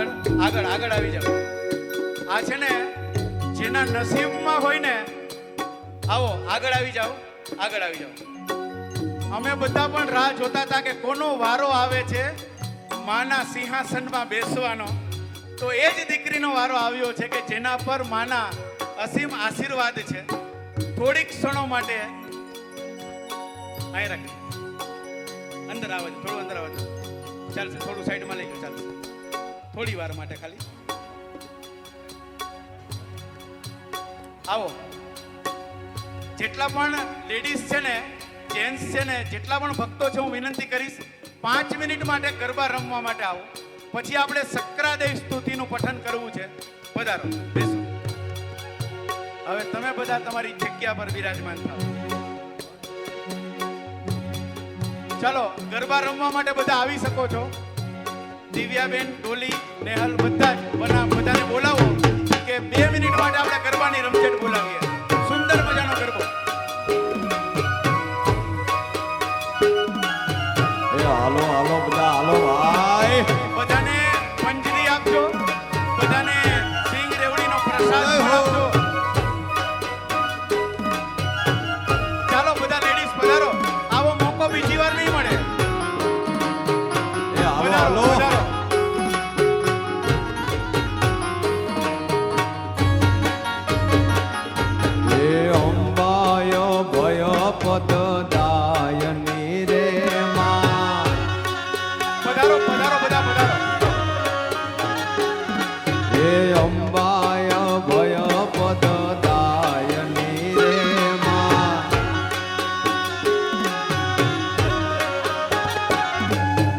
આગળ આગળ આગળ આવી જાઓ. આ છે ને જેના નસીબમાં હોય ને, આવો આગળ આવી જાઓ, આગળ આવી જાઓ. અમે બધા પણ રાહ જોતા હતા કે કોનો વારો આવે છે માના સિંહાસનમાં બેસવાનો. તો એ જ દીકરીનો વારો આવ્યો છે કે જેના પર માના અસીમ આશીર્વાદ છે. થોડીક ક્ષણો માટે અહીં રાખી, અંદર આવે છે, થોડું અંદર આવે છે, ચાલશે, થોડું સાઈડમાં લઈ જાઓ, ચાલશે, થોડી વાર માટે ખાલી આવો. જેટલા પણ લેડીઝ છે ને, જેન્ટ્સ છે ને, જેટલા પણ ભક્તો છે, હું વિનંતી કરીશ 5 મિનિટ માટે ગરબા રમવા માટે આવો. પછી આપણે સક્રાદેવ સ્તુતિનું પઠન કરવું છે. પધારો, બેસો. હવે તમે બધા તમારી જગ્યા પર બિરાજમાન થાઓ. ચાલો, ગરબા રમવા માટે બધા આવી શકો છો. દિવ્યાબેન, ડોલી, નેહલ, બધા જ બધાને બોલાવો કે 2 મિનિટ માટે આપણે ગરબાની રમઝટ બોલાવીએ. સુંદર મજાનો ગરબો. હાલો હાલો બધા હાલો ભાઈ. બધાને મંજરી આપજો, બધાને સિંગ રેવડીનો પ્રસાદ આપજો. ચાલો બધા લેડીઝ પધારો. આવો મોકો બીજી વાર નહીં મળે. હાલો હાલો. એ અંબાય ભય પદ દાયની રે માં. પધારો પધારો બધા પધારો. એ અંબાય ભય પદ દાયની રે માં.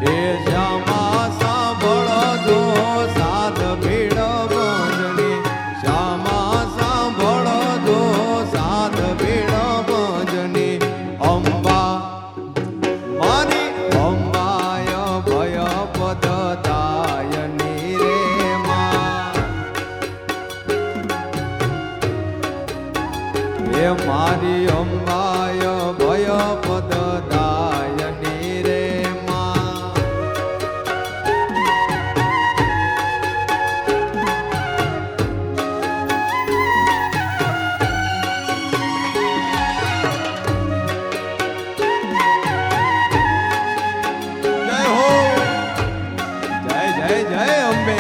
એ શ્યામા સાંભળજો સાધ ભીડ બંધની. શ્યામા સાંભળજો સાધ ભીડ બંધની. અંબા મારી અંબાય ભય પદ દાયની રે માં. એ મારી અંબાય ભય પદ દાયની રે માં. જય હો, જય જય જય અંબે.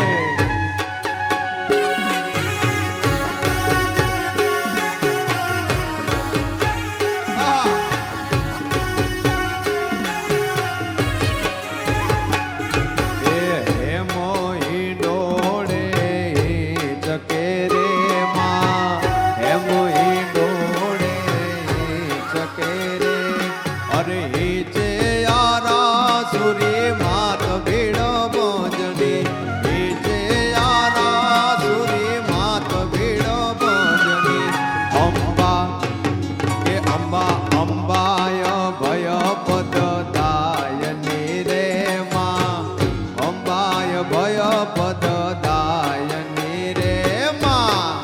અંબાય ભય પદ દાયની રે માં. અંબાય ભય પદ દાયની રે માં.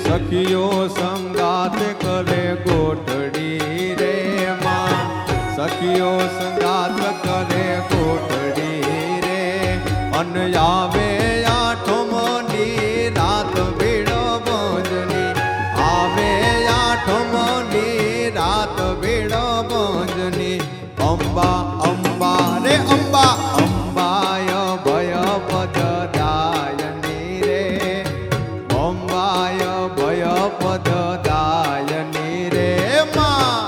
સખીઓ સંગાત કરે ગોઠડી રે માં. સખીઓ સંગાત કરે ગોઠડી રે. અન આવે આઠમની રાત ભીડ બંધની. આવે આઠમની રાત ભીડ બંધની. અંબા અંબા રે અંબા. અંબાય ભય પદ દાયની રે. અંબાય ભય પદ દાયની રે માં.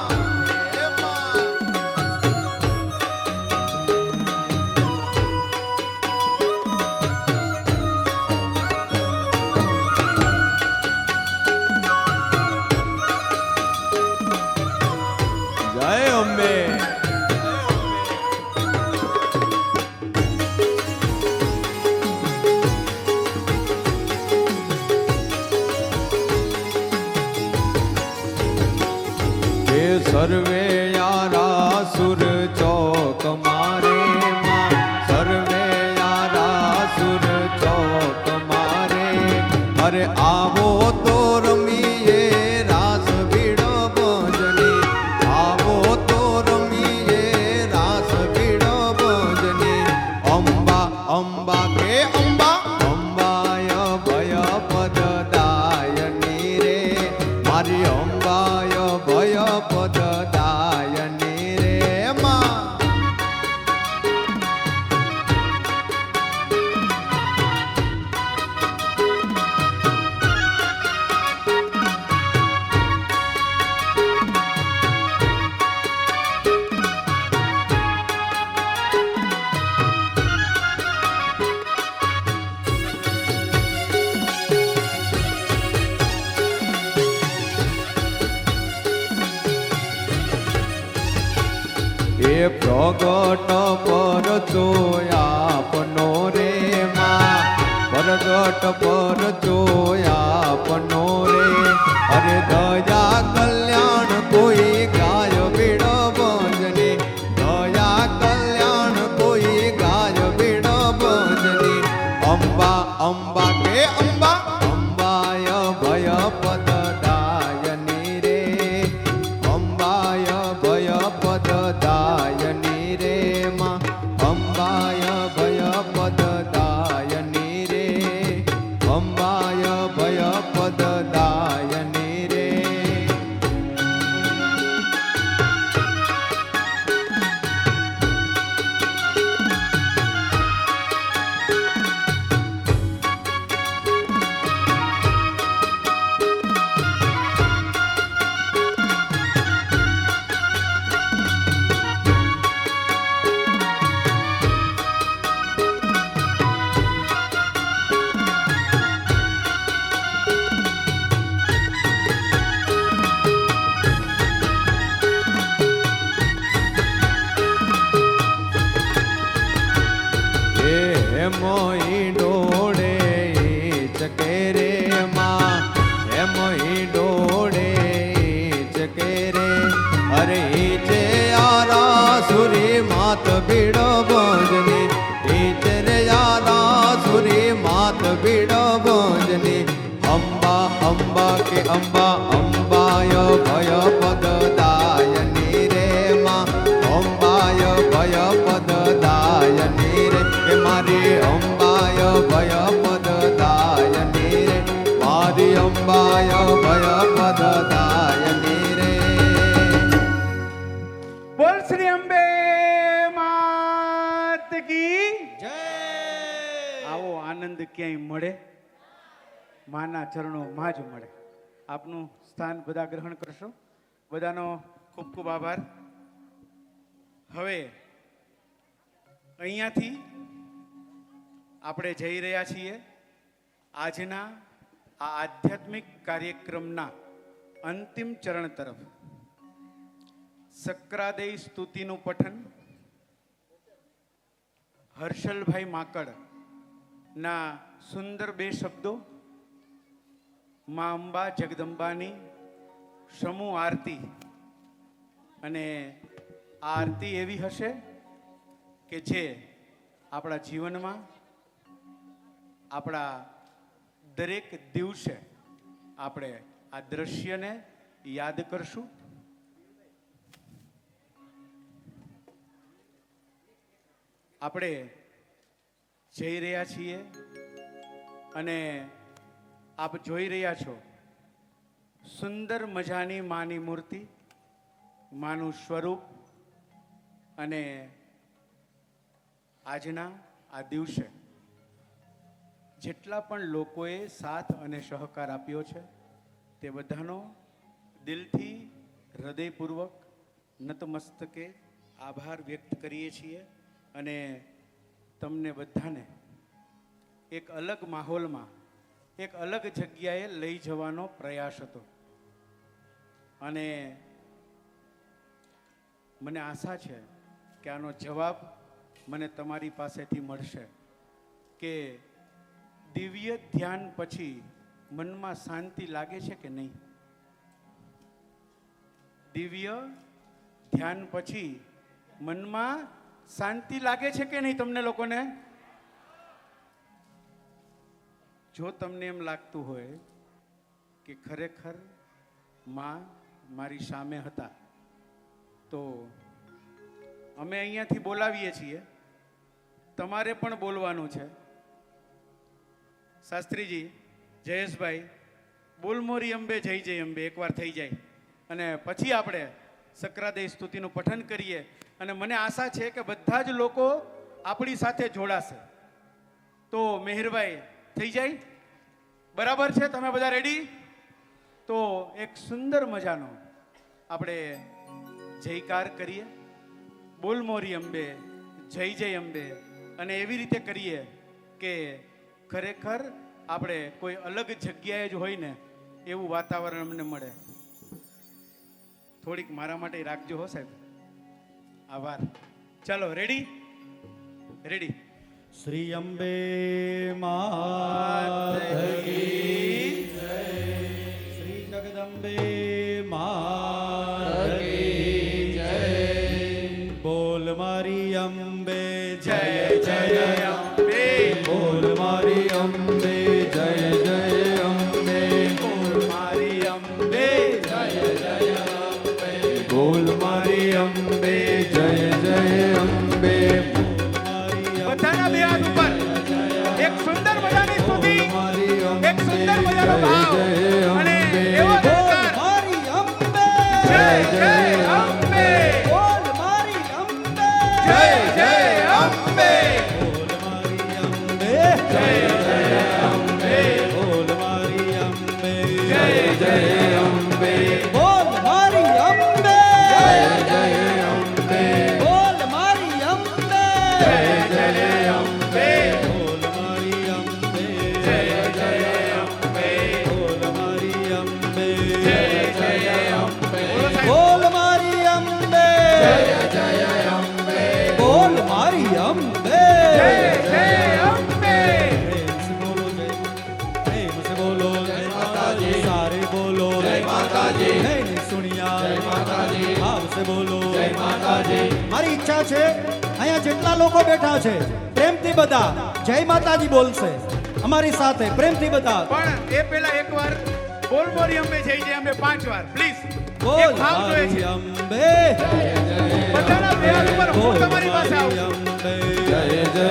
સર્વે યારા સુર ચોક મારે માં, સર્વે યારા સુર ચોક મારે. અરે આવો તો રમીએ રાસ ભીડો ભજની, આવો તો રમીએ રાસ ભીડો ભજની. અંબા અંબા કે અંબા, અંબાય ભય પદ દાયની રે, મારી અંબાય ભય પદ દાયની રે માં. એ પ્રગટ પર જોયાપનો રે માં, પ્રગટ પર જોયાપનો રે. અરે દયા કલ્યાણ કોઈ ગાય ભીડ ભજની, દયા કલ્યાણ કોઈ ગાય ભીડ ભજની. અંબા અંબા કે અંબા, અંબાય ભય પદ દાયની રે, અંબાય ભય પદ દાયની રે માં, અંબાય ભય પદ દાયની રે, અંબાય ભય પદ દાયની રે. મોઈ ડોળે ચકે રે માં, હે મોઈ ડોળે ચકે રે. અરે જે યારા સુરી માત ભીડ ભજની, જે રે યારા સુરી માત ભીડ ભજની. અંબા અંબા કે અંબા, અંબાય ભય પદ દાયની રે માં, અંબાય ભય પદ દાયની રે. કે મારી અંબાય ભય પદ દાયની રે, મારી અંબાય ભય પદ દાયની રે. બોલ શ્રી અંબે માત કી જય. આવો આનંદ ક્યાંય મળે, માના ચરણો માં જ મળે. આપનું સ્થાન બધા ગ્રહણ કરશો. બધાનો ખૂબ ખૂબ આભાર. હવે અહીંયાથી આપણે જઈ રહ્યા છીએ આજના આ આધ્યાત્મિક કાર્યક્રમના અંતિમ ચરણ તરફ. સક્રાદેય સ્તુતિનું પઠન હર્ષલભાઈ માકડ ના સુંદર બે શબ્દો, મા અંબા જગદંબાની સમૂહ આરતી. અને આ આરતી એવી હશે કે જે આપણા જીવનમાં આપણા દરેક દિવસે આપણે આ દ્રશ્યને યાદ કરશું. આપણે જઈ રહ્યા છીએ અને આપ જોઈ રહ્યા છો સુંદર મજાની માની મૂર્તિ, માનું સ્વરૂપ. અને આજના આ દિવસે જેટલા પણ લોકોએ સાથ અને સહકાર આપ્યો છે તે બધાનો દિલથી હૃદયપૂર્વક નતમસ્તકે આભાર વ્યક્ત કરીએ છીએ. અને તમને બધાને એક અલગ માહોલમાં, એક અલગ જગ્યાએ લઈ જવાનો પ્રયાસ હતો. અને મને આશા છે કે આનો જવાબ મને તમારી પાસેથી મળશે કે દિવ્ય ધ્યાન પછી મનમાં શાંતિ લાગે છે કે નહીં? દિવ્ય ધ્યાન પછી મનમાં શાંતિ લાગે છે કે નહીં તમને લોકોને? જો તમને એમ લાગતું હોય કે ખરેખર માં મારી સામે હતા, તો અમે અહીંયાથી બોલાવીએ છીએ, તમારે પણ બોલવાનું છે. શાસ્ત્રીજી, જયેશભાઈ, બોલ મોરી અંબે જય જય અંબે એકવાર થઈ જાય અને પછી આપણે સક્રાદેય સ્તુતિનું પઠન કરીએ. અને મને આશા છે કે બધા જ લોકો આપણી સાથે જોડાશે. તો મેહરભાઈ થઈ જાય? બરાબર છે? તમે બધા રેડી? તો એક સુંદર મજાનો આપણે જયકાર કરીએ, બોલ મોરી અંબે જય જય અંબે, અને એવી રીતે કરીએ કે ખરેખર આપણે કોઈ અલગ જગ્યાએ જ હોય ને એવું વાતાવરણ અમને મળે. થોડીક મારા માટે રાખજો હો સાહેબ. આભાર. ચાલો, રેડી? રેડી. શ્રી અંબે માત કી જય, શ્રી જગદંબે માત કી જય, બોલ મારી અંબે જય જય અંબે, બોલ મારી અંબે જય જય અંબે, બોલ મારી અંબે જય જય અંબે, બોલ મારી અંબે જય જય અંબે. બધાના બે હાથ ઉપર. એક સુંદર મજાની સ્તુતિ, એક સુંદર મજાનો ભાવ અને એવો જયકાર. મારી અંબે જય જય અંબે, બોલ મારી અંબે જય જય અંબે, બોલ મારી અંબે જય જય અંબે, બોલ મારી અંબે જય જય અંબે, બોલ મારી અંબે જય જય અંબે, બોલ મારી અંબે જય જય અંબે, બોલ મારી અંબે જય જય અંબે, બોલ મારી અંબે જય જય અંબે. બોલો સાહેબ. બોલ મારી અંબે જય જય અંબે, બોલ મારી અંબે જય જય અંબે. प्रेम से बोलो जय माताजी, सारे बोलो जय माताजी, नहीं सुनिया जय माताजी, भाव से बोलो जय माताजी. મારી ઈચ્છા છે અહીંયા જેટલા લોકો બેઠા છે પ્રેમથી બધા જય માતાજી બોલશે અમારી સાથે, પ્રેમથી બધા. પણ એ પહેલા એકવાર બોલ મોરી અંબે જય જય અંબે 5 વાર પ્લીઝ. બોલ એક ભાવ જોઈએ મારી છે. અંબે બધાના બે હાથ ઉપર. હું તમારી પાસે આવું છું. અંબે જય જય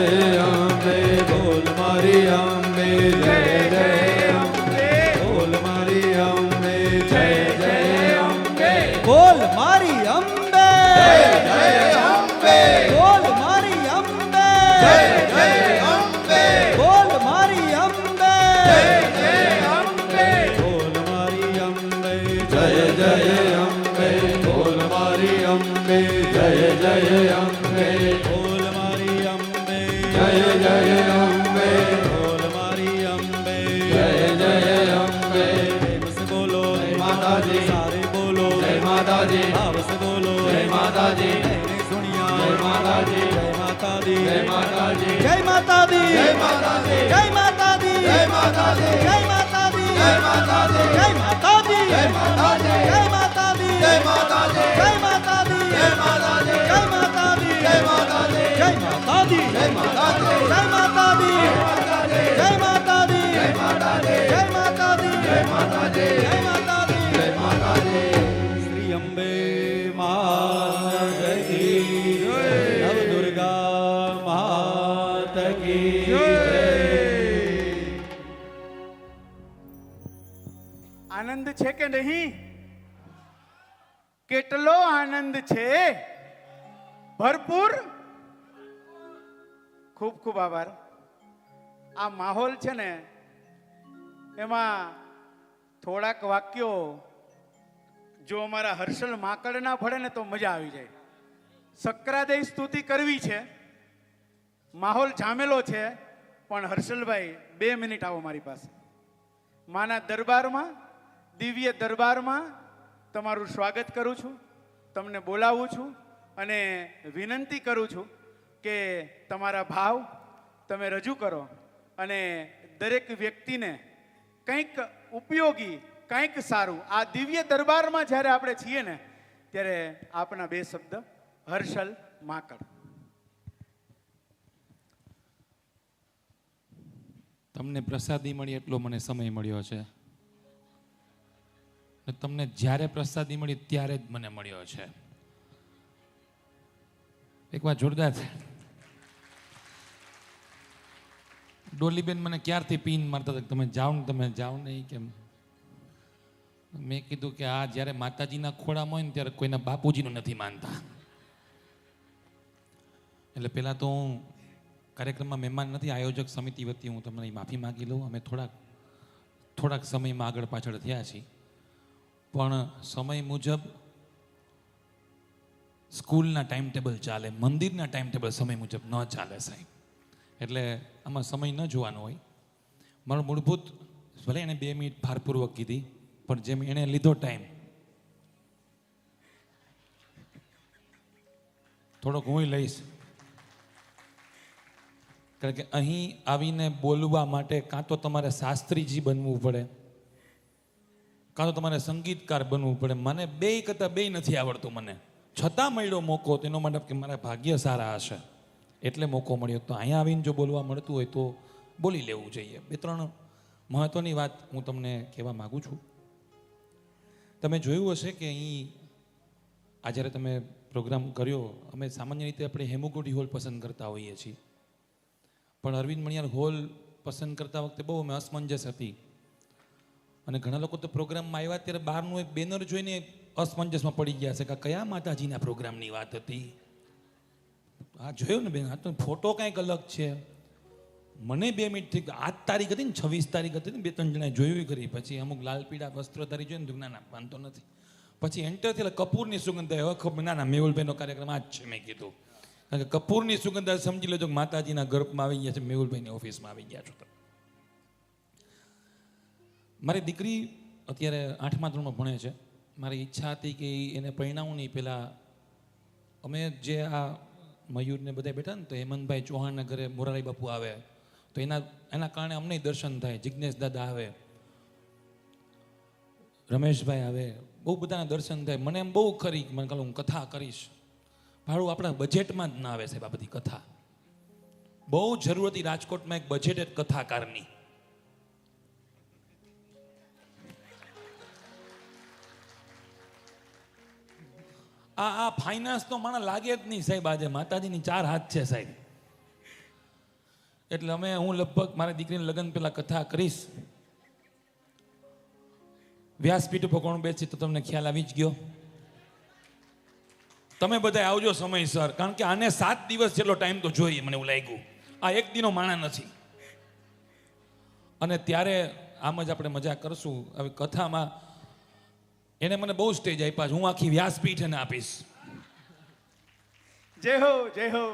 અંબે, બોલ મારી અંબે જય જય અંબે, બોલ મારી અંબે જય જય અંબે, બોલ મારી અંબે જય અંબે, બોલ મારી અંબે જય જય અંબે, બોલ મારી અંબે જય અંબે, બોલ મારી અંબે જય જય અંબે, બોલ મારી અંબે જય જય અંબે, બોલ મારી અંબે જય જય અંબે, બોલ મારી અંબે જય જય અંબે. પ્રેમ से बोलो જય માતાજી, सारे बोलो જય માતાજી, भाव से बोलो જય માતાજી, नहीं सुनिया જય માતાજી, जय माता दी જય માતાજી, जय माता दी જય માતાજી, जय माता दी જય માતાજી, जय माता दी જય માતાજી, जय माता दी જય માતાજી, जय माता दी જય માતાજી, जय माता दी જય માતાજી, जय माता दी જય માતાજી, जय माता दी જય માતાજી, जय माता दी जय माता दी જય માતાજી, जय माता दी જય માતાજી, जय माता दी જય માતાજી. श्री अंबे मात की नव दुर्गा मात की આનંદ છે કે નહીં? કેટલો આનંદ છે? ભરપૂર. ખૂબ ખૂબ આભાર. આ માહોલ છે ને, એમાં થોડાક વાક્યો જો અમારા હર્ષલ માકડ ના ભળે ને તો મજા આવી જાય. સક્રાદેય સ્તુતિ કરવી છે, માહોલ જામેલો છે, પણ હર્ષલભાઈ 2 મિનિટ આવો મારી પાસે. માના દરબારમાં, દિવ્ય દરબારમાં તમારું સ્વાગત કરું છું, તમને બોલાવું છું અને વિનંતી કરું છું કે તમારા ભાવ તમે રજૂ કરો અને દરેક વ્યક્તિને કંઈક ઉપયોગી, કંઈક સારું. આ દિવ્ય દરબારમાં જ્યારે આપણે છીએ ને ત્યારે આપના બે શબ્દ હર્ષલ માકડ. તમને પ્રસાદી મળી એટલો મને સમય મળ્યો છે, ને તમને જ્યારે પ્રસાદી મળી ત્યારે જ મને મળ્યો છે. એક વાર જોરદાર છે. ડોલીબેન મને ક્યારથી પીન મારતા હતા, તમે જાઓ નહીં કેમ. મેં કીધું કે આ જ્યારે માતાજીના ખોળામાં હોય ને ત્યારે કોઈના બાપુજીનું નથી માનતા. એટલે પહેલાં તો હું કાર્યક્રમમાં મહેમાન નથી, આયોજક સમિતિ વતી હું તમને માફી માગી લઉં. અમે થોડાક સમયમાં આગળ પાછળ થયા છીએ, પણ સમય મુજબ સ્કૂલના ટાઈમ ટેબલ ચાલે, મંદિરના ટાઈમ ટેબલ સમય મુજબ ન ચાલે સાહેબ. એટલે આમાં સમય ન જોવાનો હોય. મારો મૂળભૂત ભલે એણે 2 મિનિટ ભારપૂર્વક કીધી, પણ જેમ એણે લીધો ટાઈમ થોડોક હું લઈશ. કારણ કે અહીં આવીને બોલવા માટે કાં તો તમારે શાસ્ત્રીજી બનવું પડે, કાં તો તમારે સંગીતકાર બનવું પડે. મને બે કરતાં બે નથી આવડતું મને, છતાં મળ્યો મોકો, તેનો મતલબ કે મારા ભાગ્ય સારા હશે એટલે મોકો મળ્યો. તો અહીંયા આવીને જો બોલવા મળતું હોય તો બોલી લેવું જોઈએ. 2-3 મહત્ત્વની વાત હું તમને કહેવા માગું છું. તમે જોયું હશે કે અહીં આ જ્યારે તમે પ્રોગ્રામ કર્યો, અમે સામાન્ય રીતે આપણે હેમુગોડી હોલ પસંદ કરતા હોઈએ છીએ, પણ અરવિંદ મણિયાર હોલ પસંદ કરતા વખતે બહુ અમે અસમંજસ હતી. અને ઘણા લોકો તો પ્રોગ્રામમાં આવ્યા ત્યારે બહારનું એક બેનર જોઈને અસમંજસમાં પડી ગયા છે કે કયા માતાજીના પ્રોગ્રામની વાત હતી. આ જોયું ને બેન, આ તો ફોટો કંઈક અલગ છે. મને 2 મિનિટથી આ તારીખ હતી ને 26 તારીખ હતી ને 2-3 જણાએ જોયું કરી. પછી અમુક લાલ પીળા વસ્ત્રધારી જોઈને ના વાંધો નથી. પછી એન્ટર થયેલા કપૂરની સુગંધ, હવે ખબર ના મેહુલભાઈનો કાર્યક્રમ આ જ છે. મેં કીધું કારણ કે કપૂરની સુગંધ સમજી લેજો કે માતાજીના ગર્ભમાં આવી ગયા છે, મેહુલભાઈની ઓફિસમાં આવી ગયા છો. મારી દીકરી અત્યારે 8મા ધોરણમાં ભણે છે. મારી ઈચ્છા હતી કે એને પરિણાવું નહીં, પહેલાં અમે જે આ મયુરને બધા બેઠા ને તો હેમંતભાઈ ચૌહાણના ઘરે મોરારી બાપુ આવે તો એના કારણે અમને દર્શન થાય. જિજ્ઞેશ દાદા આવે, રમેશભાઈ આવે, બહુ બધાના દર્શન થાય. મને એમ બહુ ખરી મને કહું હું કથા કરીશ, ભાડું આપણા બજેટમાં જ ના આવે સાહેબ આ બધી કથા. બહુ જરૂર હતી રાજકોટમાં એક બજેટેડ કથાકારની. આ ફાઇનાન્સ તો મને લાગે જ નહીં સાહેબ. આજે માતાજીની 4 હાથ છે સાહેબ. એટલે હું લગભગ મારી દીકરીને લગ્ન પહેલા કથા કરીશ. વ્યાસપીઠ ઉપર કોણ બેસી તો તમને ખ્યાલ આવી જ ગયો. તમે બધા આવજો સમયસર, કારણ કે આને 7 દિવસ જેટલો ટાઈમ તો જોઈએ મને એવું લાગ્યું. આ એક દિનો માણા નથી. અને ત્યારે આમ જ આપણે મજા કરશું. હવે કથામાં એને મને બહુ સ્ટેજ આપ્યા છે, હું આખી વ્યાસપીઠ એને આપીશ. જય હો, જય હો.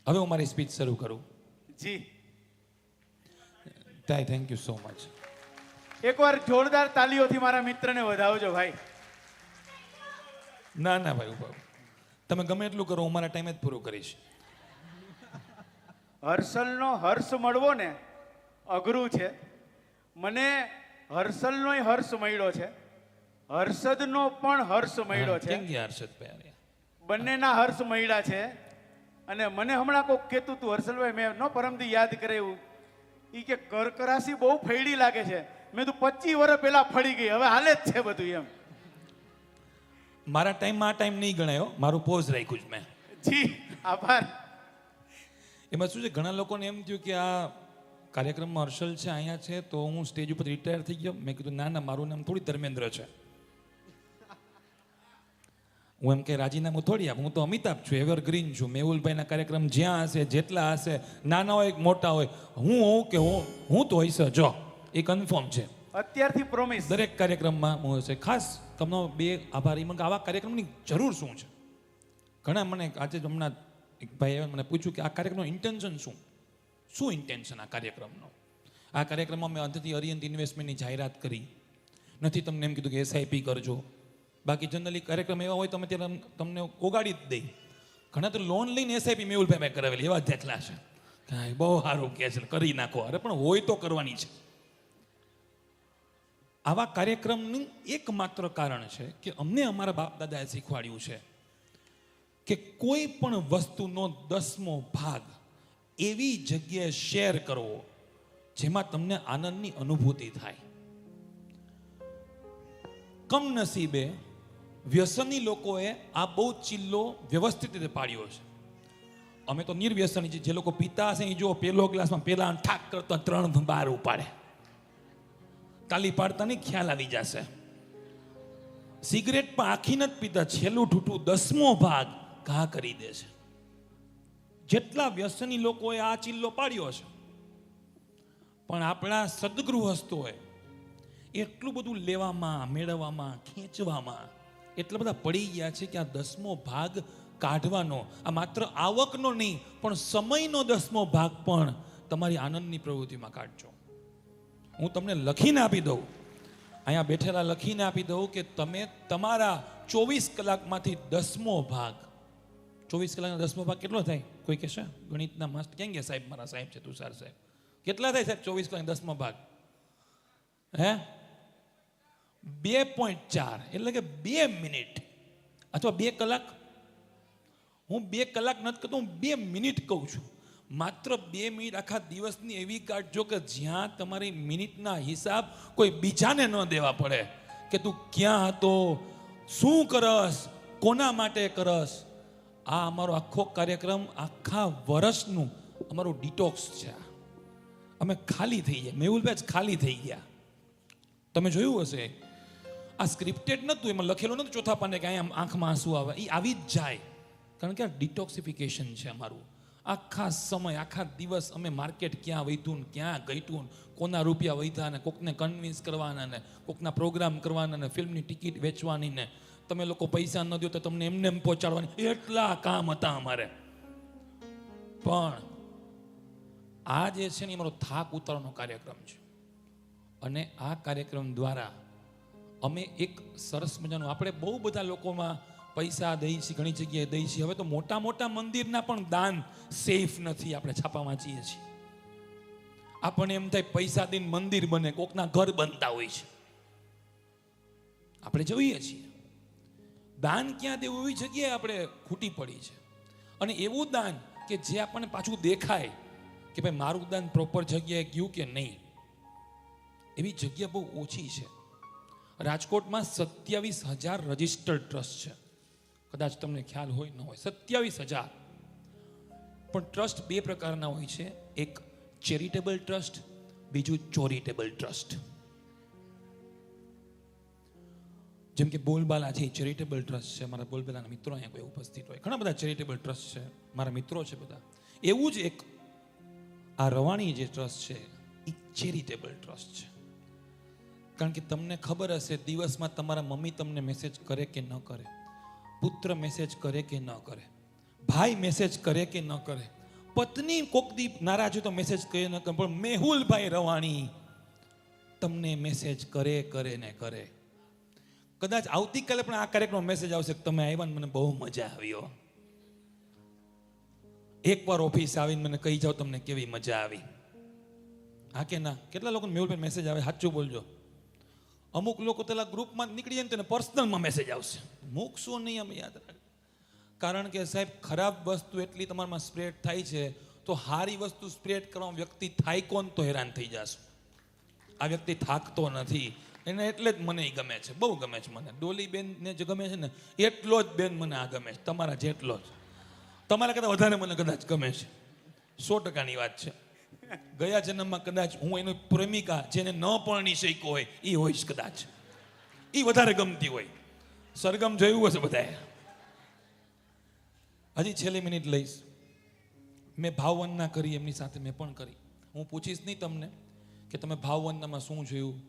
હવે હું મારી સ્પીચ શરૂ કરું. જી, થેન્ક યુ સો મચ. એકવાર જોરદાર તાલીઓથી મારા મિત્રને વધાવજો ભાઈ. ના ભાઈ, તમે ગમે એટલું કરો, હું મારા ટાઈમે જ પૂરું કરીશ. હર્ષલનો હર્ષ મળવો ને અઘરું છે. મને હર્ષલનોય હર્ષ મળ્યો છે, હર્ષદનો પણ હર્ષ મળ્યો છે. કેમ ગયા હર્ષદ ભાઈ? બંનેના હર્ષ મળ્યા છે. અને મને હમણાં કોઈક કહેતું તું હર્ષલભાઈ, મેં નો પરમથી યાદ કરાવ્યું, એ કે કરકરાસી બહુ ફેડી લાગે છે. મેં તો 25 વર્ષ પહેલા ફળી ગઈ, હવે હાલે જ છે બધું એમ. મારા ટાઈમમાં આ ટાઈમ નહીં ગણાયો, મારું પોઝ રાખ્યું જ મેં. જી, આભાર. એમાં શું છે, ઘણા લોકોને એમ થયું કે આ કાર્યક્રમમાં હર્ષલ છે, અહીંયા છે, તો હું સ્ટેજ ઉપર રિટાયર થઈ ગયો. મેં કીધું ના, મારું નામ થોડી ધર્મેન્દ્ર છે. હું એમ કે રાજીનામું થોડી આપું, હું તો અમિતાભ છું, એવરગ્રીન છું. મેહુલભાઈના કાર્યક્રમ જ્યાં હશે, જેટલા હશે, નાના હોય મોટા હોય, હું તો હશે. જો એ કન્ફર્મ છે અત્યારથી પ્રોમિસ. દરેક કાર્યક્રમમાં હું હશે. ખાસ તમને 2 આભારી. મને આવા કાર્યક્રમની જરૂર શું છે? ઘણા મને આજે હમણાં એક ભાઈએ મને પૂછ્યું કે આ કાર્યક્રમનું ઇન્ટેન્શન શું ઇન્ટેન્શન આ કાર્યક્રમનો? આ કાર્યક્રમમાં મેં અંતથી અરિયંત ઇન્વેસ્ટમેન્ટની જાહેરાત કરી નથી. તમને એમ કીધું કે SIP કરજો. બાકી જનરલી કાર્યક્રમ એવા હોય તમે ત્યારે તમને ઓગાડી જ દઈ. ઘણા તો લોન લઈને SIP મેહુલભાઈ કરાવેલી, એવા જેટલા છે. બહુ સારું કહે છે, કરી નાખો. અરે પણ હોય તો કરવાની છે. આવા કાર્યક્રમનું એકમાત્ર કારણ છે કે અમને અમારા બાપ દાદાએ શીખવાડ્યું છે કે કોઈ પણ વસ્તુનો 10મો ભાગ એવી જગ્યાએ શેર કરવો જેમાં તમને આનંદની અનુભૂતિ થાય. કમનસીબે વ્યસની લોકોએ આ બહુ ચિલ્લો વ્યવસ્થિત રીતે પાડ્યો છે. અમે તો નિર્વ્યસની છે. જે લોકો પીતા હશે એ જો પેલો ગ્લાસમાં પેલા ઠાક કરતા 3 બાર ઉપાડે, તાલી પાડતા નહીં ખ્યાલ આવી જશે. સિગરેટ પણ આખી નથી પીતા, છેલ્લું ઠૂઠું 10મો ભાગ ઘા કરી દે છે. જેટલા વ્યસની લોકોએ આ ચિલ્લો પાડ્યો છે, પણ આપણા સદગૃહસ્થોએ એટલું બધું લેવામાં, મેળવવામાં, ખેંચવામાં એટલા બધા પડી ગયા છે કે આ 10મો ભાગ કાઢવાનો, આ માત્ર આવકનો નહીં પણ સમયનો 10મો ભાગ પણ તમારી આનંદની પ્રવૃત્તિમાં કાઢજો. હું તમને લખીને આપી દઉં, અહીંયા બેઠેલા લખીને આપી દઉં કે તમે તમારા 24 કલાકમાંથી 10મો ભાગ, 24 કલાકનો 10મો ભાગ કેટલો થાય? કોઈ કહેશે? ગણિતના માસ્ટર ક્યાં ગયા સાહેબ? મારા સાહેબ છે તુષાર સાહેબ. કેટલા થાય સાહેબ 24 કલાક 10મો ભાગ? હે 2.4 એટલે કે 2 મિનિટ અથવા 2 કલાક. હું 2 કલાક નથી કહેતો, હું 2 મિનિટ કહું છું. માત્ર 2 મિનિટ આખા દિવસની એવી કાઢજો કે જ્યાં તમારી મિનિટના હિસાબ કોઈ બીજાને ન દેવા પડે કે તું ક્યાં હતો, શું કરસ, કોના માટે કરસ. આ અમારો આખો કાર્યક્રમ આખા વર્ષનું અમારું ડિટોક્સ છે. અમે ખાલી થઈ ગયા, મેહુલભાઈ ખાલી થઈ ગયા. તમે જોયું હશે આ સ્ક્રિપ્ટેડ નહોતું, એમાં લખેલું નહોતું ચોથા પાને કે અહીંયા આંખમાં આંસુ આવે. એ આવી જ જાય કારણ કે આ ડિટોક્સિફિકેશન છે અમારું. આખા સમય, આખા દિવસ અમે માર્કેટ ક્યાં વહીતું ને ક્યાં ગઈતું, કોના રૂપિયા વહીતા ને કોકને કન્વિન્સ કરવાના ને કોકના પ્રોગ્રામ કરવાના ને ફિલ્મની ટિકિટ વેચવાની ને તમે લોકો પૈસા ન દો તો તમને એમને એમ પહોંચાડવાની, એટલા કામ હતા અમારે. પણ આ જે છે ને અમારો થાક ઉતારવાનો કાર્યક્રમ છે અને આ કાર્યક્રમ દ્વારા અમે એક સરસ મજાનું, આપણે બહુ બધા લોકોમાં પૈસા દઈએ છીએ, ઘણી જગ્યાએ દઈએ છીએ. હવે તો મોટા મોટા મંદિરના પણ દાન સેફ નથી. આપણે છાપા વાંચીએ છીએ, આપણને એમ થાય પૈસા દઈને મંદિર બને, કોકના ઘર બનતા હોય છે. આપણે જોઈએ છીએ દાન ક્યાં દેવું એવી જગ્યાએ આપણે ખૂટી પડી છે. અને એવું દાન કે જે આપણને પાછું દેખાય કે ભાઈ મારું દાન પ્રોપર જગ્યાએ ગયું કે નહીં, એવી જગ્યા બહુ ઓછી છે. રાજકોટમાં 27,000 રજિસ્ટર્ડ ટ્રસ્ટ છે. કદાચ તમને ખ્યાલ હોય ન હોય, 27,000. પણ ટ્રસ્ટ 2 પ્રકારના હોય છે, એક ચેરિટેબલ ટ્રસ્ટ, બીજું ચોરિટેબલ ટ્રસ્ટ. જેમ કે બોલબાલા છે, ચેરિટેબલ ટ્રસ્ટ છે. મારા બોલબાલાના મિત્રો અહીંયા કોઈ ઉપસ્થિત હોય, ઘણા બધા ચેરિટેબલ ટ્રસ્ટ છે, મારા મિત્રો છે બધા. એવું જ એક આ રવાણી જે ટ્રસ્ટ છે એ ચેરિટેબલ ટ્રસ્ટ છે. કારણ કે તમને ખબર હશે દિવસમાં તમારા મમ્મી તમને મેસેજ કરે કે ન કરે, પુત્ર મેસેજ કરે કે ન કરે, ભાઈ મેસેજ કરે કે ન કરે, પત્ની કોક દી નારાજ હોય તો મેસેજ કરે ન કરે, પણ મેહુલભાઈ રવાણી તમને મેસેજ કરે ને કરે. કદાચ આવતીકાલે પણ આ કાર્યક્રમ મેસેજ આવશે કે તમે આવ્યા ને મને બહુ મજા આવ્યો. એકવાર ઓફિસ આવીને મને કહી જાઓ તમને કેવી મજા આવી. હા કે ના? કેટલા લોકોને મેહુલભાઈ મેસેજ આવે? સાચું બોલજો. અમુક લોકો પેલા ગ્રુપમાં નીકળી જાય ને તેને પર્સનલમાં મેસેજ આવશે. મૂકશો નહીં, અમે યાદ રાખ. કારણ કે સાહેબ ખરાબ વસ્તુ એટલી તમારામાં સ્પ્રેડ થાય છે તો સારી વસ્તુ સ્પ્રેડ કરવા વ્યક્તિ થાય કોણ તો હેરાન થઈ જશો. આ વ્યક્તિ થાકતો નથી એને એટલે જ મને ગમે છે, બહુ ગમે છે મને. ડોલી બેન ને જે ગમે છે ને એટલો જ બેન મને આ ગમે છે, તમારા જેટલો જ. તમારા કરતાં વધારે મને કદાચ ગમે છે, 100%ની વાત છે. ગયા જન્મમાં કદાચ હું એની પ્રેમિકા જેને ન પરણી શક્યો હોય એ હોઈશ, કદાચ એ વધારે ગમતી હોય. સરગમ જોયું હશે બધાએ. હજી છેલ્લી મિનિટ લઈશ. મેં ભાવવંદના કરી, એમની સાથે મેં પણ કરી. હું પૂછીશ નહીં તમને કે તમે ભાવવંદનામાં શું જોયું.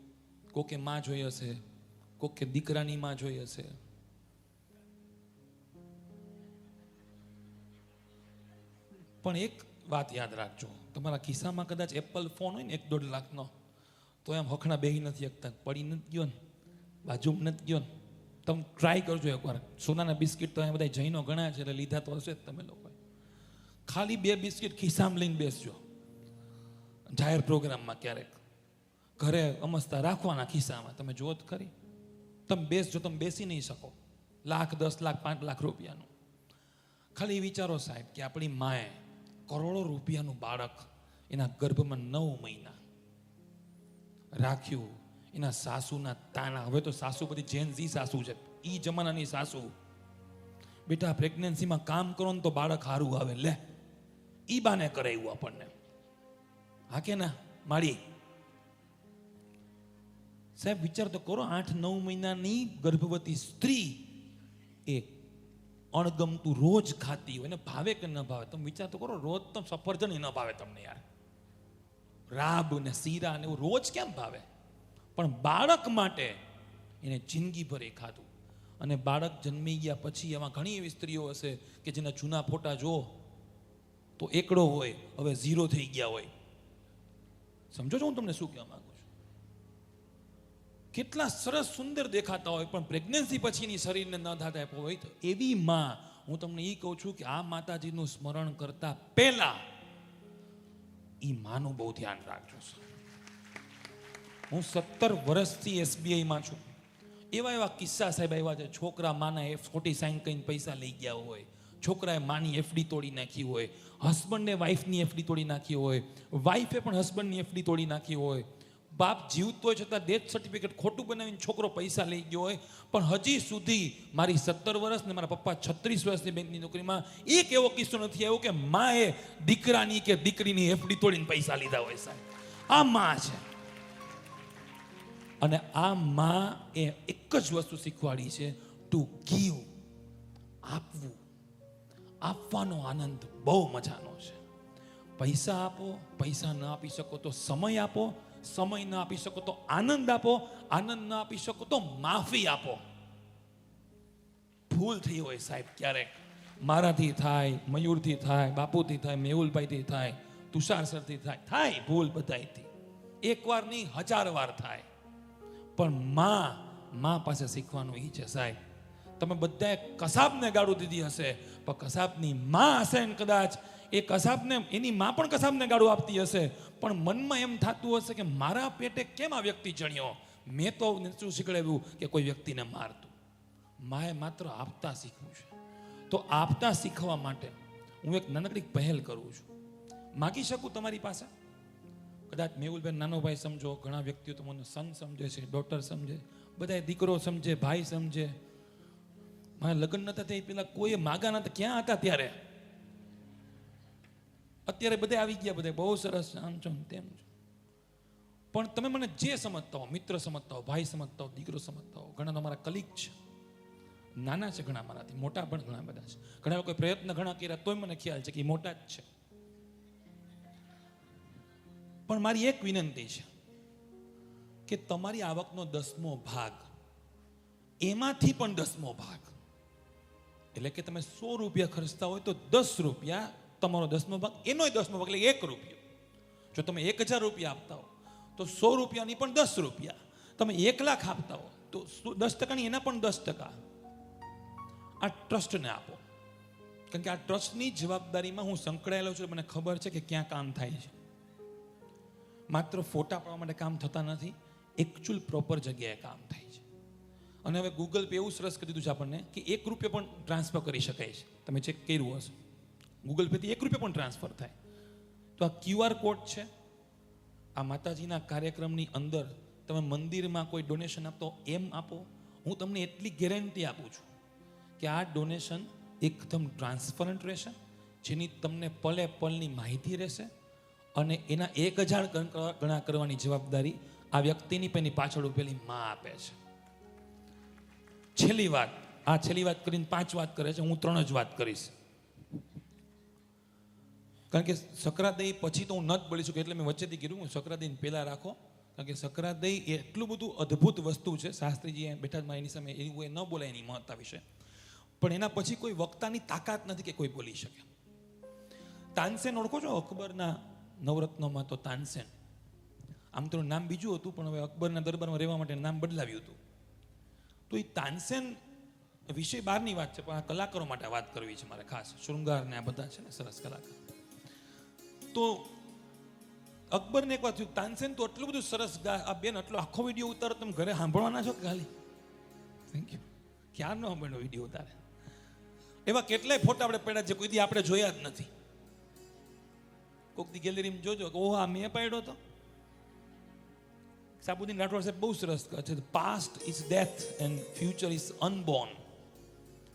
કોકે માં જોઈ હશે, કોકે દીકરાની માં જોઈ હશે. પણ એક વાત યાદ રાખજો, તમારા ખિસ્સામાં કદાચ એપલ ફોન હોય ને 1-1.5 લાખનો, તો એમ હખણા બેહી નથી શકતા, પડી નથી ગયો ને, બાજુમાં નથી ગયો ને. તમે ટ્રાય કરજો એકવાર. સોનાના બિસ્કિટ તો અહીંયા બધા જૈનો ગણ્યા છે એટલે લીધા તો હશે જ તમે લોકો. ખાલી 2 બિસ્કિટ ખિસ્સામાં લઈને બેસજો જાહેર પ્રોગ્રામમાં ક્યારેક. ઘરે અમસ્તા રાખવાના ખિસ્સામાં. તમે જોત ખરી, તમે બેસજો, તમે બેસી નહીં શકો. લાખ, 10 લાખ, 5 લાખ રૂપિયાનું. ખાલી વિચારો સાહેબ કે આપણી માએ કરોડો રૂપિયાનું બાળક એના ગર્ભમાં 9 મહિના રાખ્યું. એના સાસુના તાણા. હવે તો સાસુ બધી જેન ઝી સાસુ છે, ઈ જમાનાની સાસુ. બેટા પ્રેગ્નન્સીમાં કામ કરો ને તો બાળક હારું આવે. લે, ઈ બાને કરાવ્યું આપણને. હા કે ના માળી? સાહેબ વિચાર તો કરો, 8-9 મહિનાની ગર્ભવતી સ્ત્રી એ અણગમતું રોજ ખાતી હોય ને, ભાવે કે ન ભાવે? તમે વિચાર તો કરો, રોજ તો સફરજન ન ભાવે તમને યાર, રાબ ને શીરા ને એવું રોજ કેમ ભાવે? પણ બાળક માટે એને જિંદગીભર એ ખાધું. અને બાળક જન્મી ગયા પછી એમાં ઘણી એવી સ્ત્રીઓ હશે કે જેના જૂના ફોટા જો તો એકડો હોય, હવે 0 થઈ ગયા હોય. સમજો છો હું તમને શું કહેવા માંગુ છું? કેટલા સરસ સુંદર દેખાતા હોય, પણ પ્રેગ્નન્સી પછીની શરીરને ન થતા હોય. તો એવી માં, હું તમને એ કહું છું કે આ માતાજીનું સ્મરણ કરતા પહેલા એ માનું બહુ ધ્યાન રાખજો. હું 17 વર્ષથી SBIમાં છું. એવા કિસ્સા સાહેબ આવ્યા છે, છોકરા માના ખોટી સાઈન કરીને પૈસા લઈ ગયા હોય, છોકરાએ માની FD તોડી નાખી હોય, હસબન્ડે વાઈફની FD તોડી નાખી હોય, વાઈફે પણ હસબન્ડની FD તોડી નાખી હોય, બાપ જીવતો હોય છતાં ડેથ સર્ટિફિકેટ ખોટું બનાવીને છોકરો પૈસા લઈ ગયો હોય. પણ હજી સુધી મારી 17 વર્ષ ને મારા પપ્પા 36 વર્ષની બેંકની નોકરીમાં એક એવો કિસ્સો નથી આવ્યો કે માએ દીકરાની કે દીકરીની FD તોડીને પૈસા લીધા હોય. સાહેબ આ માં છે. અને આ માં એ એક જ વસ્તુ શીખવાડી છે, ટુ ગીવ, આપવું. આપવાનો આનંદ બહુ મજાનો છે. પૈસા આપો, પૈસા ન આપી શકો તો સમય આપો, સમય ન આપી શકો તો આનંદ આપો, આનંદ ન આપી શકો તો માફી આપો. ભૂલ થઈ હોય સાહેબ ક્યારેક, મારાથી થાય, મયુરથી થાય, બાપુથી થાય, મેહુલભાઈથી થાય, તુષાર સરથી થાય ભૂલ બધાયથી. એકવાર નહીં 1000 વાર થાય. પણ માં પાસે શીખવાનું એ છે સાહેબ. તમે બધાએ કસાબને ગાળું દીધી હશે, પણ કસાબની માં હશે ને કદાચ એ કસાબને, એની માં પણ કસાબને ગાળું આપતી હશે, પણ મનમાં એમ થતું હશે કે મારા પેટે કેમ આ વ્યક્તિ જણ્યો, મેં તો શું શીખવાડ્યું કે કોઈ વ્યક્તિને મારતું. માએ માત્ર આપતા શીખવું છે. તો આપતા શીખવા માટે હું એક નાનકડી પહેલ કરું છું. માગી શકું તમારી પાસે? કદાચ મેહુલભાઈ નાનો ભાઈ સમજો, ઘણા વ્યક્તિઓ તો મને સન સમજે છે, ડોટર સમજે, બધા દીકરો સમજે, ભાઈ સમજે. મારા લગ્ન નતા થઈ પેલા કોઈ માગા નતા, ક્યાં હતા ત્યારે? અત્યારે બધા આવી ગયા, બધા બહુ સરસ, આમ છો તેમ છો. પણ તમે મને જે સમજતા હો, મિત્ર સમજતા હો, ભાઈ સમજતા હો, દીકરો સમજતા હો, ઘણા તમારા કલીગ છે, નાના છે ઘણા મારાથી, મોટા પણ ઘણા બધા છે. ઘણા લોકોએ પ્રયત્ન ઘણા કર્યા તોય મને ખ્યાલ છે કે એ મોટા જ છે. પણ મારી એક વિનંતી છે કે તમારી આવકનો 10મો ભાગ, એમાંથી પણ 10મો ભાગ, એટલે કે તમે 100 રૂપિયા ખર્ચતા હોય તો 10 રૂપિયા તમારો 10મો ભાગ, એનોય 10મો ભાગ, એટલે 1 રૂપિયો. જો તમે 1000 રૂપિયા આપતા હો તો 100 રૂપિયાની પણ 10 રૂપિયા. તમે 1 લાખ આપતા હો તો 10%ની એના પણ 10%. આ ટ્રસ્ટને આપો, કારણ કે આ ટ્રસ્ટની જવાબદારીમાં હું સંકળાયેલો છું. મને ખબર છે કે ક્યાં કામ થાય છે. માત્ર ફોટા પાડવા માટે કામ થતા નથી, એકચ્યુઅલ પ્રોપર જગ્યાએ કામ થાય છે. અને હવે ગૂગલ પે એવું સરસ કરી દીધું છે આપણને કે 1 રૂપિયો પણ ટ્રાન્સફર કરી શકાય છે. તમે ચેક કર્યું હશે, ગૂગલ પેથી 1 રૂપિયો પણ ટ્રાન્સફર થાય. તો આ QR કોડ છે. આ માતાજીના કાર્યક્રમની અંદર તમે મંદિરમાં કોઈ ડોનેશન આપતો એમ આપો. હું તમને એટલી ગેરંટી આપું છું કે આ ડોનેશન એકદમ ટ્રાન્સપરન્ટ રહેશે, જેની તમને પલે પલની માહિતી રહેશે. અને એના 1000 ગણા કરવાની જવાબદારી આ વ્યક્તિની પેની પાછળ ઉભેલી માં આપે છે. છેલ્લી વાત કરીને 5 વાત કરે છે, હું 3 જ વાત કરીશ. કારણ કે સકરાદઈ પછી તો હું ન જ બોલી શકું, એટલે મેં વચ્ચેથી કીધું હું સકરાદઈને પહેલા રાખો. કારણ કે સકરાદઈ એટલું બધું અદ્ભુત વસ્તુ છે. શાસ્ત્રીજી બેઠા જ એની સામે એવું એ ન બોલાય એની મહત્તા વિશે. પણ એના પછી કોઈ વક્તાની તાકાત નથી કે કોઈ બોલી શકે. તાનસેન ઓળખો છો? અકબરના નવરત્નોમાં તો તાનસેન, આમ તો નામ બીજું હતું, પણ હવે અકબરના દરબારમાં રહેવા માટે નામ બદલાવ્યું હતું. તો એ તાનસેન વિષય બહારની વાત છે, પણ આ કલાકારો માટે વાત કરવી છે મારે ખાસ. શૃંગાર ને આ બધા છે ને સરસ કલાકાર. તો અકબરને એક વાત થયું, તાનસેન તો એટલું બધું સરસ આ બેન એટલો આખો વિડીયો ઉતારો, તમે ઘરે સાંભળવાના છો કે ખાલી? Thank you. ક્યારનો સાંભળ્યો વિડીયો ઉતારે? એવા કેટલાય ફોટા આપણે પડ્યા છે, કોઈ દી આપણે જોયા જ નથી. કોઈક દી ગેલેરીમાં જોજો કે ઓહ આ મેં પાડ્યો હતો. સાબુદ્દીન રાઠોડ સાહેબ બહુ સરસ કહે છે, past is death and future is unborn,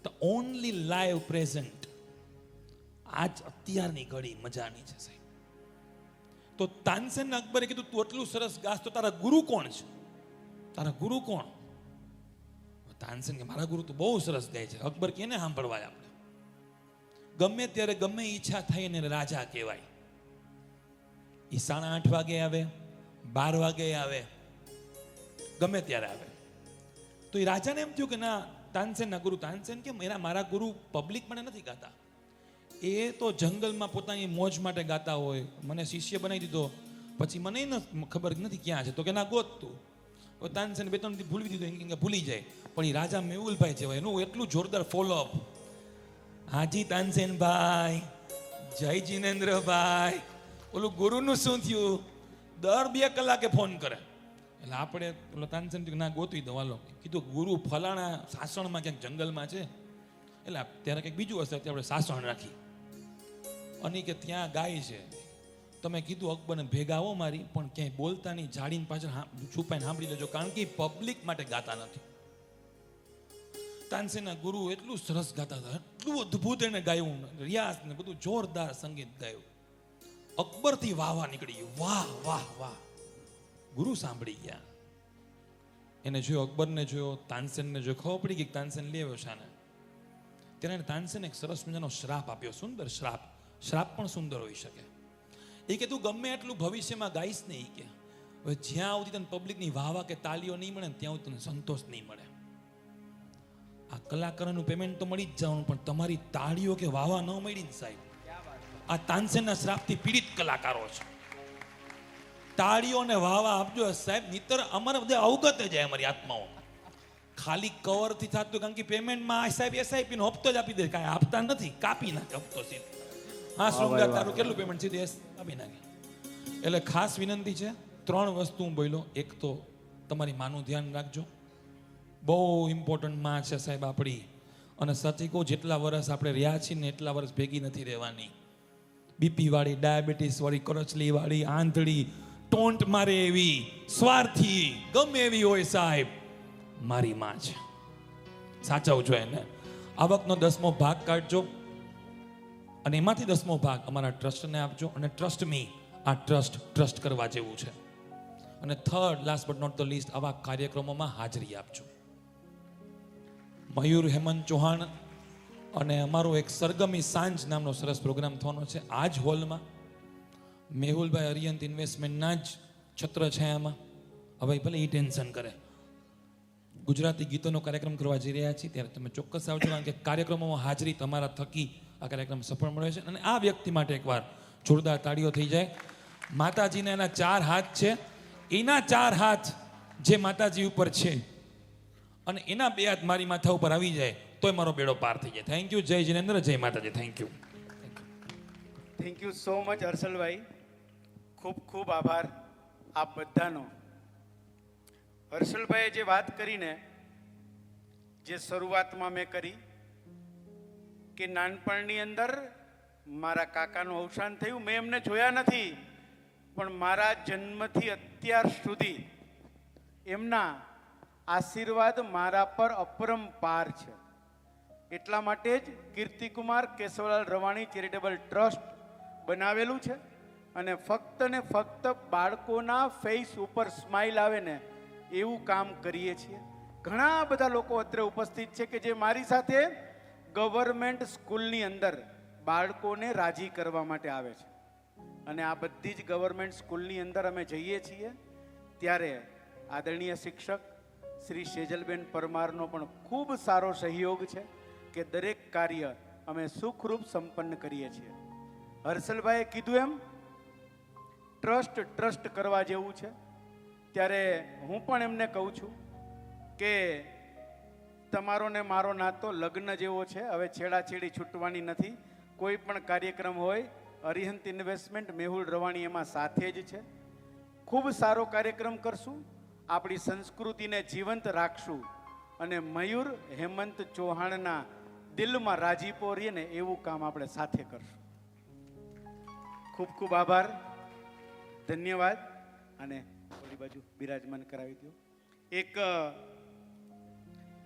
the only live present. આજ અત્યારની ઘડી મજાની છે સાહેબ. તો તાનસેન અકબરે કીધું તું એટલું સરસ ગાસ, તો તારા ગુરુ કોણ છે? તારા ગુરુ કોણ? તાનસેન કે મારા ગુરુ તો બહુ સરસ ગાય છે. અકબર કેને સાંભળવાય આપણે? ગમે ત્યારે ગમે ઈચ્છા થાય ને રાજા કહેવાય. એ 8:30 વાગે આવે, 12 વાગે આવે, ગમે ત્યારે આવે. તો એ રાજાને એમ થયું કે ના, તાનસેનના ગુરુ. તાનસેન કેમ? મારા ગુરુ પબ્લિક માટે નથી ગાતા, એ તો જંગલમાં પોતાની મોજ માટે ગાતા હોય. મને શિષ્ય બનાવી દીધો, પછી મને ખબર નથી ક્યાં છે, તો કે ના ગોતતું. તાનસેન 2-3 દી ભૂલી દીધું, ભૂલી જાય. પણ એ રાજા મેહુલભાઈ છે, એનું એટલું જોરદાર ફોલોઅપ. હાજી તાનસેનભાઈ, જય જીનેન્દ્રભાઈ, ઓલું ગુરુનું શું થયું? દર 2 કલાકે ફોન કરે. એટલે આપણે ઓલો તાનસેન ના ગોતવી દો, હાલો. કીધું ગુરુ ફલાણા સાસણમાં ક્યાંક જંગલમાં છે. એટલે ત્યારે કંઈક બીજું હશે, આપણે સાસણ રાખી. અને કે ત્યાં ગાય છે. તમે કીધું અકબરને ભેગા આવો મારી, પણ ક્યાંય બોલતા નહીં, જાડીને પાછળ છુપાઈને સાંભળી લેજો, કારણ કે પબ્લિક માટે ગાતા નથી. તાનસેનના ગુરુ એટલું સરસ ગાતા હતા, એટલું અદ્ભુત એને ગાયું, રિયાઝ ને બધું જોરદાર સંગીત ગાયું. અકબરથી વાહ વાહ નીકળી ગયું, વાહ વાહ વાહ. ગુરુ સાંભળી ગયા. એને જોયો, અકબરને જોયો, તાનસેનને જોયો, ખબર પડી ગઈ તાનસેન લઈ આવ્યો શાને. ત્યારે તાનસેન એક સરસ મજાનો શ્રાપ આપ્યો, સુંદર શ્રાપ. શ્રાપ પણ સુંદર હોઈ શકે. એ કે તું ગમે એટલું ભવિષ્યમાં ગાઈશ ને, એ કે હવે જ્યાં સુધી તને પબ્લિકની વાહવા કે તાલીઓ નહીં મળે ને ત્યાં સુધી તને સંતોષ નહીં મળે. આ કલાકારોનું પેમેન્ટ તો મળી જ જવાનું, પણ તમારી તાળીઓ કે વાહવા ન મળી ને સાહેબ, આ તાનસેનના શ્રાપથી પીડિત કલાકારો છે. તાળીઓ અને વાહવા આપજો સાહેબ, નહીતર અમારે બધા અવગત જાય અમારી આત્માઓ. ખાલી કવરથી થતું, કારણ કે પેમેન્ટમાં સાહેબ SIP નો હપ્તો જ આપી દે, કાંઈ આપતા નથી, કાપી નાખે હપ્તો સીધો. હા શૃંગાર તારું કેટલું પેમેન્ટ સીધું આપી નાખે. એટલે ખાસ વિનંતી છે, 3 વસ્તુ હું બોલ્યો. એક તો તમારી માનું ધ્યાન રાખજો, બહુ ઇમ્પોર્ટન્ટ માં છે સાહેબ આપણી. અને સાચી કહું, જેટલા વર્ષ આપણે રહ્યા છીએ ને એટલા વર્ષ ભેગી નથી રહેવાની. BP વાળી, ડાયાબિટીસ વાળી, કરચલી વાળી, આંધળી, ટોન્ટ મારે એવી, સ્વાર્થી, ગમે એવી હોય સાહેબ, મારી માં છે. સાચવજો એને. આવકનો 10મો ભાગ કાઢજો અને એમાંથી 10મો ભાગ અમારા ટ્રસ્ટને આપજો. અને ટ્રસ્ટ મી, આ ટ્રસ્ટ કરવા જેવું છે. અને third, last but not the least, આવા કાર્યક્રમોમાં હાજરી આપજો. મયુર હેમંત ચૌહાણ અને અમારો એક સરગમી સાંજ નામનો સરસ પ્રોગ્રામ થવાનો છે આ જ હોલમાં. મેહુલભાઈ અરિયંત ઇન્વેસ્ટમેન્ટના જ છત્ર છાયામાં. હવે ભલે એ ટેન્શન કરે, ગુજરાતી ગીતોનો કાર્યક્રમ કરવા જઈ રહ્યા છીએ, ત્યારે તમે ચોક્કસ આવજો, કારણ કે કાર્યક્રમોમાં હાજરી તમારા થકી આ કાર્યક્રમ સફળ મળે છે. અને આ વ્યક્તિ માટે એકવાર જોરદાર તાળીઓ થઈ જાય. માતાજીના એના 4 હાથ છે, એના 4 હાથ જે માતાજી ઉપર છે, અને એના 2 હાથ મારી માથા ઉપર આવી જાય તોય મારો બેડો પાર થઈ જાય. Thank you. જય જીનેન્દ્ર, જય માતાજી. Thank you. Thank you so much હર્ષલભાઈ. ખૂબ ખૂબ આભાર આપ બધાનો. હર્ષલભાઈએ જે વાત કરીને, જે શરૂઆતમાં મેં કરી કે નાનપણની અંદર મારા કાકાનું અવસાન થયું, મેં એમને જોયા નથી, પણ મારા જન્મથી અત્યાર સુધી એમના આશીર્વાદ મારા પર અપરંપાર છે. એટલા માટે જ કીર્તિકુમાર કેશવલાલ રવાણી ચેરિટેબલ ટ્રસ્ટ બનાવેલું છે. અને ફક્ત ને ફક્ત બાળકોના ફેસ ઉપર સ્માઇલ આવે ને એવું કામ કરીએ છીએ. ઘણા બધા લોકો અત્રે ઉપસ્થિત છે કે જે મારી સાથે ગવર્મેન્ટ સ્કૂલની અંદર બાળકોને રાજી કરવા માટે આવે છે. અને આ બધી જ ગવર્મેન્ટ સ્કૂલની અંદર અમે જઈએ છીએ ત્યારે આદરણીય શિક્ષક શ્રી સેજલબેન પરમારનો પણ ખૂબ સારો સહયોગ છે કે દરેક કાર્ય અમે સુખરૂપ સંપન્ન કરીએ છીએ. હર્ષલભાઈએ કીધું એમ ટ્રસ્ટ કરવા જેવું છે. ત્યારે હું પણ એમને કહું છું કે તમારો ને મારો નાતો લગ્ન જેવો છે. હવે છેડાછેડી છૂટવાની નથી. કોઈ પણ કાર્યક્રમ હોય અરિહંત ઇન્વેસ્ટમેન્ટ, મેહુલ રવાણી એમાં સાથે જ છે. ખૂબ સારો કાર્યક્રમ કરશું, આપણી સંસ્કૃતિને જીવંત રાખશું અને મયુર હેમંત ચૌહાણના દિલમાં રાજીપો રહીએ ને એવું કામ આપણે સાથે કરશું. ખૂબ ખૂબ આભાર, ધન્યવાદ. અને થોડી બાજુ બિરાજમાન કરાવી દો. એક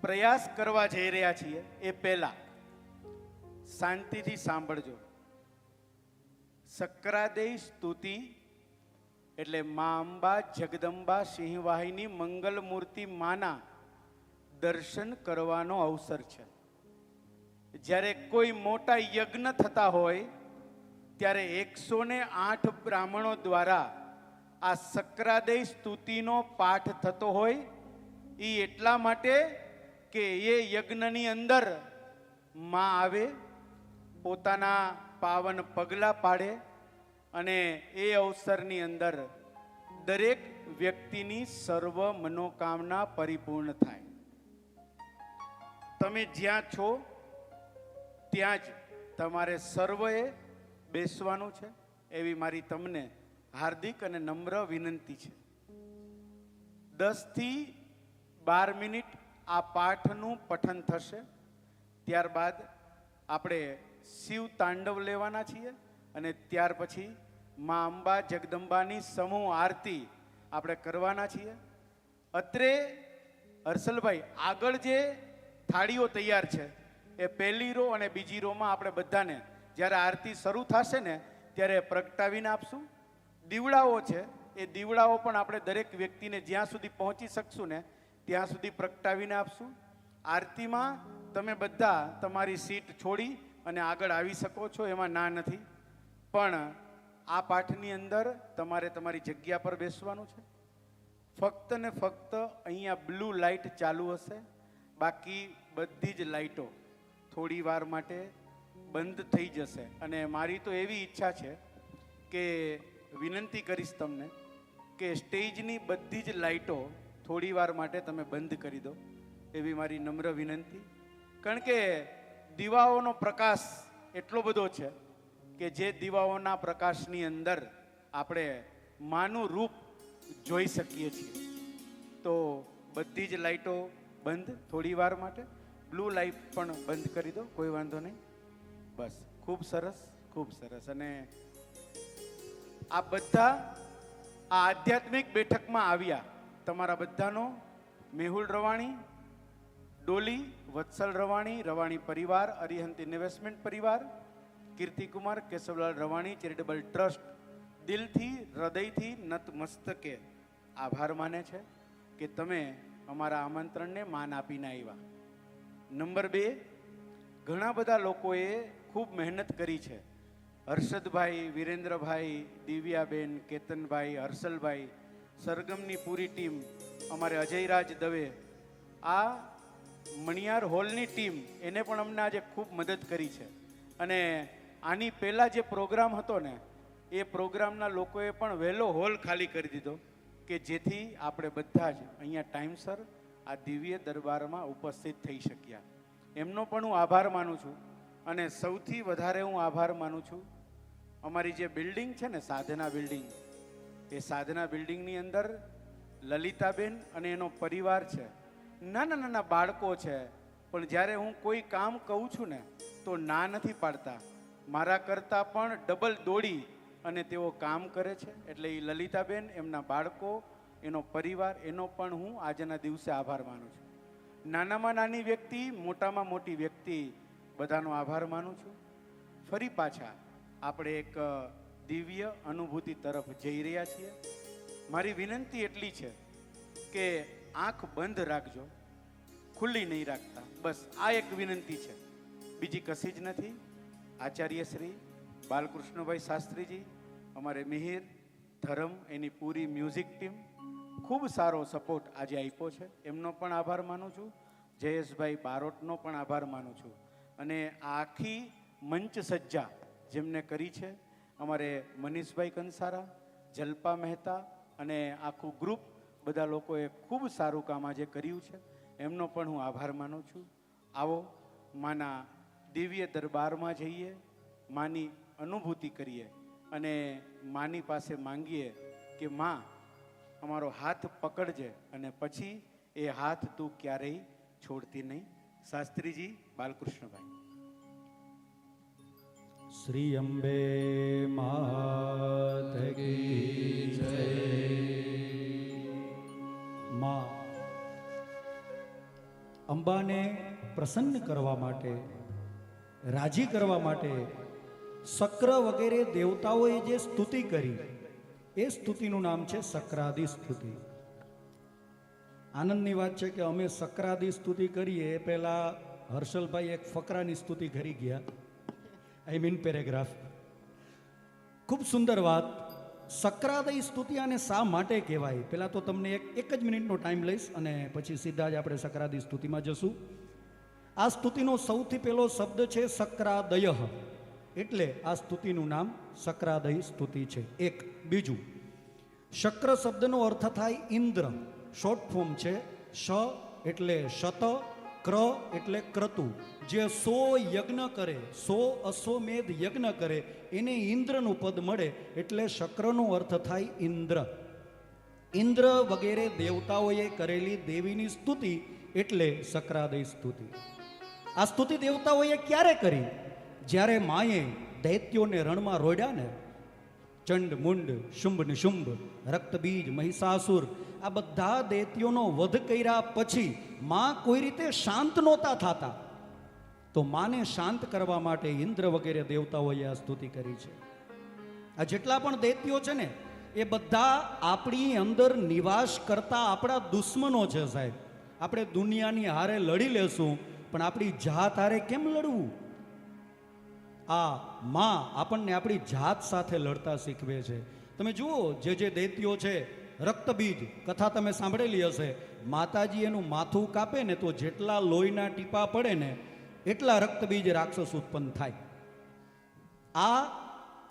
પ્રયાસ કરવા જઈ રહ્યા છીએ એ પહેલા શાંતિથી સાંભળજો. સક્રાદેય સ્તુતિ એટલે મા અંબા જગદંબા સિંહવાહિની મંગલ મૂર્તિ માના દર્શન કરવાનો અવસર છે. જ્યારે કોઈ મોટા યજ્ઞ થતા હોય ત્યારે 108 બ્રાહ્મણો દ્વારા આ સક્રાદેય સ્તુતિનો પાઠ થતો હોય. એ એટલા માટે કે એ યજ્ઞની અંદર માં આવે, પોતાના પાવન પગલાં પાડે અને એ અવસરની અંદર દરેક વ્યક્તિની સર્વ મનોકામના પરિપૂર્ણ થાય. તમે જ્યાં છો ત્યાં જ તમારે સર્વએ બેસવાનું છે એવી મારી તમને હાર્દિક અને નમ્ર વિનંતી છે. 10 થી 12 મિનિટ આ પાઠનું પઠન થશે. ત્યારબાદ આપણે શિવ તાંડવ લેવાના છીએ અને ત્યાર પછી મા અંબા જગદંબાની સમૂહ આરતી આપણે કરવાના છીએ. અત્રે હર્ષલભાઈ આગળ જે થાળીઓ તૈયાર છે એ પહેલી રો અને બીજી રોમાં આપણે બધાને જ્યારે આરતી શરૂ થશે ને ત્યારે પ્રગટાવીને આપશું. દીવડાઓ છે એ દીવડાઓ પણ આપણે દરેક વ્યક્તિને જ્યાં સુધી પહોંચી શકશું ને ત્યાં સુધી પ્રગટાવીને આપશું. આરતીમાં તમે બધા તમારી સીટ છોડી અને આગળ આવી શકો છો, એમાં ના નથી. પણ આ પાઠની અંદર તમારે તમારી જગ્યા પર બેસવાનું છે. ફક્ત ને ફક્ત અહીંયા બ્લુ લાઇટ ચાલુ હશે, બાકી બધી જ લાઇટો થોડી વાર માટે બંધ થઈ જશે. અને મારી તો એવી ઈચ્છા છે કે વિનંતી કરીશ તમને કે સ્ટેજની બધી જ લાઇટો થોડી વાર માટે તમે બંધ કરી દો, એવી મારી નમ્ર વિનંતી. કારણ કે દીવાઓનો પ્રકાશ એટલો બધો છે કે જે દીવાઓના પ્રકાશની અંદર આપણે માનું રૂપ જોઈ શકીએ છીએ. તો બધી જ લાઇટો બંધ થોડી વાર માટે. બ્લુ લાઇટ પણ બંધ કરી દો, કોઈ વાંધો નહીં. બસ, ખૂબ સરસ, ખૂબ સરસ. અને આ બધા આ આધ્યાત્મિક બેઠકમાં આવ્યા તમારા બધાનો મેહુલ રવાણી, ડોલી, વત્સલ રવાણી, રવાણી પરિવાર, અરિહંત ઇન્વેસ્ટમેન્ટ પરિવાર, કીર્તિકુમાર કેશવલાલ રવાણી ચેરિટેબલ ટ્રસ્ટ દિલથી હૃદયથી નત મસ્તકે આભાર માને છે કે તમે અમારા આમંત્રણને માન આપીને આવ્યા. નંબર 2, ઘણા બધા લોકોએ ખૂબ મહેનત કરી છે. હર્ષદભાઈ, વિરેન્દ્રભાઈ, દિવ્યાબેન, કેતનભાઈ, હર્ષલભાઈ, સરગમની પૂરી ટીમ, અમારે અજયરાજ દવે, આ મણિયાર હોલની ટીમ, એને પણ અમને આજે ખૂબ મદદ કરી છે. અને આની પહેલાં જે પ્રોગ્રામ હતો ને એ પ્રોગ્રામના લોકોએ પણ વહેલો હોલ ખાલી કરી દીધો કે જેથી આપણે બધા જ અહીંયા ટાઈમસર આ દિવ્ય દરબારમાં ઉપસ્થિત થઈ શક્યા. એમનો પણ હું આભાર માનું છું. અને સૌથી વધારે હું આભાર માનું છું અમારી જે બિલ્ડિંગ છે ને સાધના બિલ્ડિંગ, એ સાધના બિલ્ડિંગની અંદર લલિતાબેન અને એનો પરિવાર છે. નાના નાના બાળકો છે, પણ જ્યારે હું કોઈ કામ કહું છું ને તો ના નથી પાડતા. મારા કરતાં પણ ડબલ દોડી અને તેઓ કામ કરે છે. એટલે એ લલિતાબેન, એમના બાળકો, એનો પરિવાર, એનો પણ હું આજના દિવસે આભાર માનું છું. નાનામાં નાની વ્યક્તિ, મોટામાં મોટી વ્યક્તિ, બધાનો આભાર માનું છું. ફરી પાછા આપણે એક દિવ્ય અનુભૂતિ તરફ જઈ રહ્યા છીએ. મારી વિનંતી એટલી છે કે આંખ બંધ રાખજો, ખુલ્લી નહીં રાખતા. બસ આ એક વિનંતી છે, બીજી કશી જ નથી. આચાર્ય શ્રી બાલકૃષ્ણભાઈ શાસ્ત્રીજી, અમારે મિહિર, ધરમ, એની પૂરી મ્યુઝિક ટીમ ખૂબ સારો સપોર્ટ આજે આપ્યો છે, એમનો પણ આભાર માનું છું. જયેશભાઈ બારોટનો પણ આભાર માનું છું. અને આ આખી મંચ સજ્જા જેમને કરી છે અમારે મનીષભાઈ કંસારા, જલ્પા મહેતા અને આખું ગ્રુપ, બધા લોકોએ ખૂબ સારું કામ આજે કર્યું છે, એમનો પણ હું આભાર માનું છું. આવો માના દિવ્ય દરબારમાં જઈએ, માની અનુભૂતિ કરીએ અને માની પાસે માંગીએ કે માં અમારો હાથ પકડજે, અને પછી એ હાથ તું ક્યારેય છોડતી નહીં. શાસ્ત્રીજી બાલકૃષ્ણભાઈ. શ્રી અંબે માત કી જય. માં અંબાને પ્રસન્ન કરવા માટે, રાજી કરવા માટે શક્ર વગેરે દેવતાઓએ જે સ્તુતિ કરી એ સ્તુતિનું નામ છે શક્રાદિ સ્તુતિ. આનંદની વાત છે કે અમે શક્રાદિ સ્તુતિ કરીએ એ પહેલા હર્ષલભાઈ એક ફકરાની સ્તુતિ કરી ગયા. I mean paragraph. ખૂબ સુંદર વાત. શક્રાદિ સ્તુતિ આને શા માટે કહેવાય? પહેલાં તો તમને એક જ મિનિટનો ટાઈમ લઈશ અને પછી સીધા જ આપણે શક્રાદિ સ્તુતિમાં જશું. આ સ્તુતિનો સૌથી પહેલો શબ્દ છે શક્રાદય, એટલે આ સ્તુતિનું નામ શક્રાદય સ્તુતિ છે. એક. બીજું, શક્ર શબ્દનો અર્થ થાય ઇન્દ્ર, શોર્ટ ફોર્મ છે. શ એટલે શત, ક્ર એટલે ક્રતુ. જે 100 યજ્ઞ કરે, 100 અશ્વમેધ યજ્ઞ કરે એને ઇન્દ્રનું પદ મળે, એટલે શક્રનો અર્થ થાય ઇન્દ્ર. ઇન્દ્ર વગેરે દેવતાઓએ કરેલી દેવીની સ્તુતિ એટલે શક્રાદય સ્તુતિ. આ સ્તુતિ દેવતાઓએ ક્યારે કરી? જ્યારે માએ દૈત્યોને રણમાં રોડ્યા ને, ચંડ મુંડ, શુંભ નિશુંભ, રક્તબીજ, મહિષાસુર, આ બધા દૈત્યોનો વધ કર્યા પછી માં કોઈ રીતે શાંત નહોતા થતા, તો માને શાંત કરવા માટે ઇન્દ્ર વગેરે દેવતાઓએ આ સ્તુતિ કરી છે. આ જેટલા પણ દૈત્યો છે ને એ બધા આપણી અંદર નિવાસ કરતા આપણા દુશ્મનો છે સાહેબ. આપણે દુનિયાની હારે લડી લેશું પણ આપણી જાત હારે કેમ લડવું? આ માં આપણને આપણી જાત સાથે લડતા શીખવે છે. તમે જુઓ, જે દૈત્યો છે, રક્તબીજ કથા તમે સાંભળેલી હશે. માતાજી એનું માથું કાપે ને તો જેટલા લોહીના ટીપા પડે ને એટલા રક્તબીજ રાક્ષસ ઉત્પન્ન થાય. આ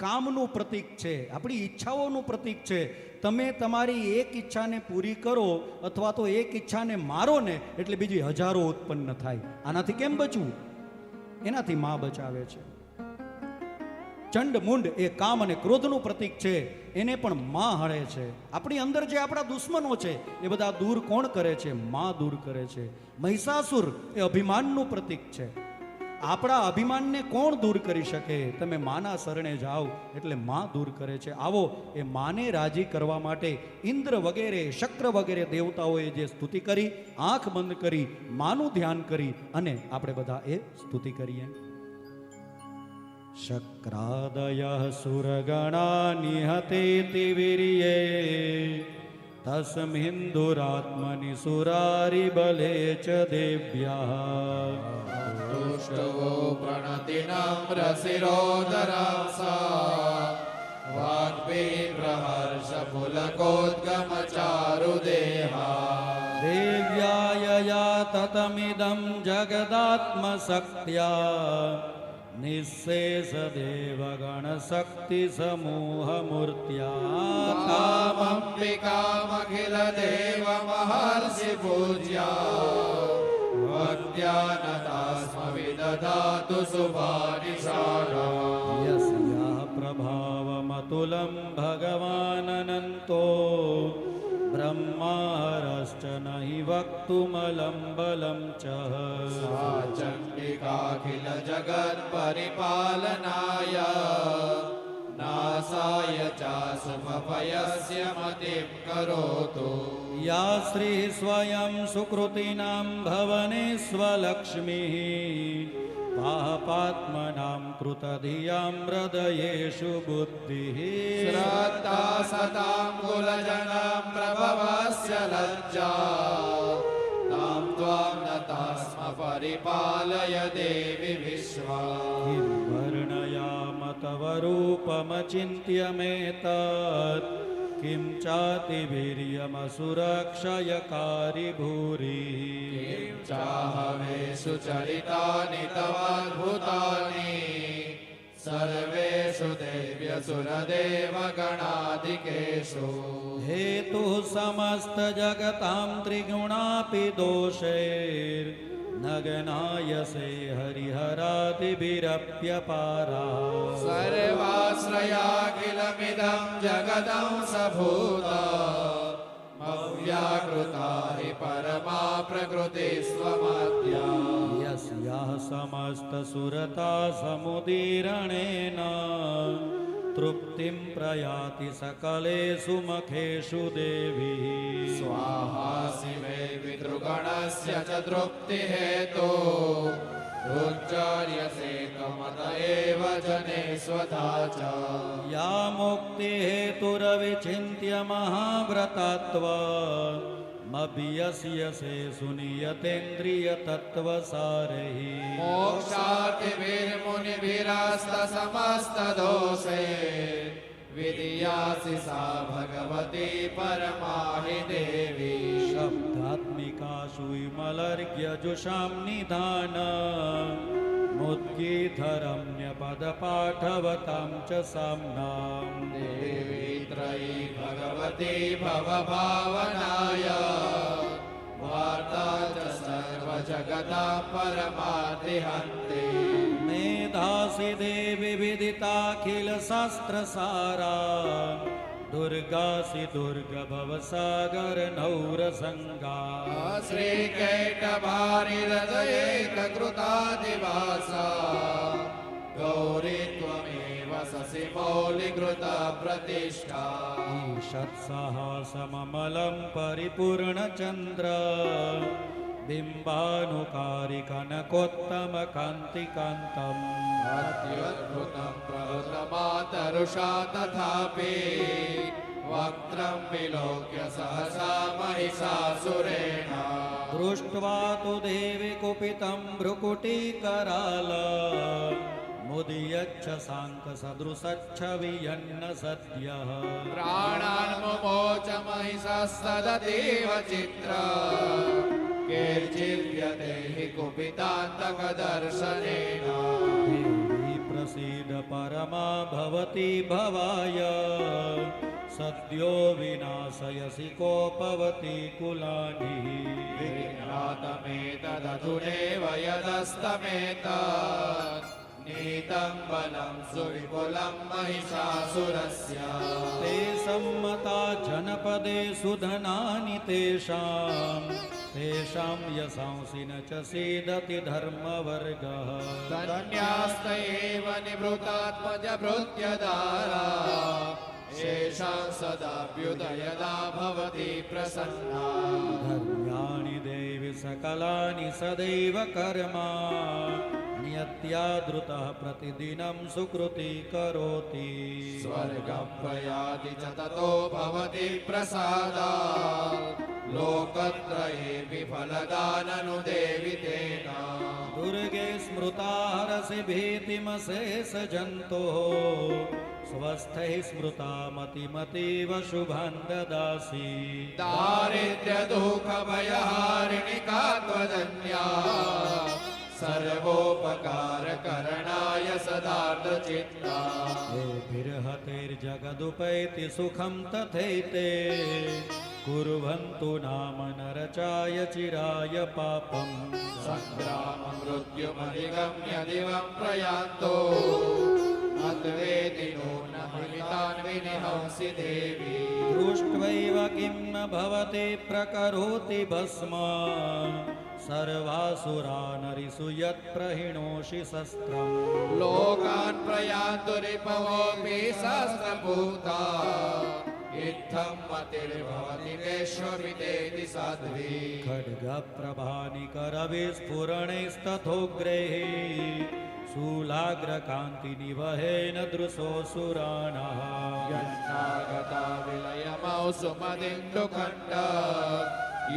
કામનું પ્રતીક છે, આપણી ઈચ્છાઓનું પ્રતીક છે. તમે તમારી એક ઈચ્છાને પૂરી કરો અથવા તો એક ઈચ્છાને મારો ને એટલે બીજી હજારો ઉત્પન્ન થાય. આનાથી કેમ બચવું? એનાથી માં બચાવે છે. ચંડ મુંડ એ કામ અને ક્રોધનું પ્રતીક છે, એને પણ માં હળે છે. આપણી અંદર જે આપણા દુશ્મનો છે એ બધા દૂર કોણ કરે છે? માં દૂર કરે છે. મહિષાસુર એ અભિમાનનું પ્રતીક છે. આપણા અભિમાનને કોણ દૂર કરી શકે? તમે માના શરણે જાઓ એટલે માં દૂર કરે છે. આવો એ માને રાજી કરવા માટે ઇન્દ્ર વગેરે, શક્ર વગેરે દેવતાઓએ જે સ્તુતિ કરી, આંખ બંધ કરી માનું ધ્યાન કરી અને આપણે બધા એ સ્તુતિ કરીએ. શક્રાદય સુરગણા નિહતેતિ વીર્યે તસ્મિન્દુરાત્મનિ સુરારી બલે ચ દેવ્યા तुष्टवो प्रणतिनम्र शिरोदरांसा वाग्भीर्हर्ष पुलकोद्गमचारुदेहा देव्यायया ततमिदं जगदात्मशक्त्या निःशेष देवगणशक्ति समूहमूर्त्या कामम्बिकामखिल देव महर्षि पूज्या भक्त्यानतास्मविदधातु शुभानिषाढा यस्याः प्रभावमतुलं भगवाननन्तो ब्रह्माहरश्च नहि वक्तुमलं बलं च सा चण्डिकाखिल जगत्परिपालनाय नासाय चासुमभयस्य मतिं करोतु या श्री स्वयं सुकृतीनां भवने स्वलक्ष्मीः पापात्मनां कृतधियां हृदयेषु बुद्धिः श्रद्धा सतां कुलजनां प्रभवस्य लज्जा तां त्वां नतास्म परिपालय देवि विश्वा किं वर्णयाम तव रूपमचिन्त्यमेतत् किं चातिवीर्यमसुरक्षयकारि भूरिः किं चाहवेषु चरितानि तवाद्भुतानि सर्वेषु देव्यसुरदेवगणाधिकेषु हेतुः समस्तजगतां त्रिगुणापि दोषैर् नगनायसे हरिहरादिभिरप्यपारा सर्वाश्रयाखिलमिदं जगदं सभूता मव्याकृता हि परमा प्रकृतिस्वमद्या यस्याः समस्तसुरता समुदीरणेन तृप्तिं प्रयाति सकलेषु मखेषु देवी स्वाहा शिवे पितृगणस्य च तृप्तिहेतो रुच्चार्यसे त्वमत एव जने स्वधा च या मुक्तिहेतुरविचिन्त्य महाव्रतात्वा मभ्यस्यसे सुनियतेन्द्रियतत्त्वसारैः मोक्षार्थिभिर्मुनिभिरास्तसमस्तदोषे विधियासि सा भगवती परमा हि देवी शब्दात्मिकासु विमलर्घ्यजुषां निधान मुद्गीधरम्यपदपाठवतां च साम्नाम् देवी त्रयी भगवती भवभावनाय वार्ता च सर्वजगता परमातिहन्ते मेधासि देवी विदिताखिलशास्त्रसारा दुर्गासि दुर्गभवसागरनौरसङ्गा श्रीकैटभारिहृदयैककृतादिवासा गौरी त्वमेव ससि मौलिकृता प्रतिष्ठा ईषत्सहसममलं परिपूर्णचन्द्र बिम्बानुकारि कनकोत्तमकान्तिकान्तम् अत्युद्भुतं प्रहृतमातरुषा तथापि वक्त्रं विलोक्य सहसा महिषासुरेण दृष्ट्वा तु देवि कुपितं भ्रुकुटीकराल मुदीयच्छ साङ्कसदृशच्छवियन्न सद्यः प्राणान् मुमोच महिषस्तदतीव चित्र केचिद्यते हि कुपितान्तकदर्शनेन देवी प्रसीद परमा भवती भवाय सद्यो विनाशयसि कोपवती कुलानि विज्ञातमेतदधुनेव यदस्तमेतत् नीतं बलं सुविपुलं महिषासुरस्य ते सम्मता जनपदे सुधनानि तेषां यशांसि न च सीदति धर्मवर्गः धन्यास्त एव निवृतात्मजभृत्यदारा येषां सदाभ्युदयदा भवति प्रसन्ना धन्यानि देवि सकलानि सदैव कर्मा नियत्यादृतः प्रतिदिनं सुकृति करोति स्वर्गं प्रयाति च ततो भवति प्रसादा लोकत्रये फलदाननु देवि तेन दुर्गे स्मृता हरसि भीतिमशेष जन्तोः स्वस्थैः स्मृता मतिमतीव शुभं ददासि दारिद्र्य दुःख भयहारिणिका त्वदन्या सर्वोपकार करणाय सदार्द्रचित्ता बिर्हतेर्जगदुपैति सुखं तथैते कुर्वन्तु नाम नरचाय चिराय पापम् संग्राम मृत्युमधिगम्य दिवं प्रयान्तो अद्वेदिनो न महितान् विनिहंसि देवी दृष्ट्वैव किं न भवति प्रकरोति भस्म सर्वासुरानरिषु यत्प्रहिणोषि शस्त्रम् लोकान् प्रयान्तु रिपवोऽपि सहस्रभूता इत्थं मतिर्भवति विश्वविदेति साध्वी खड्गप्रभानिकरविस्फुरणैस्तथोग्रैः शूलाग्रकान्तिनिवहेन दृशोऽसुराणः यन्नागता विलयमौ सुमदिन्दुखण्ड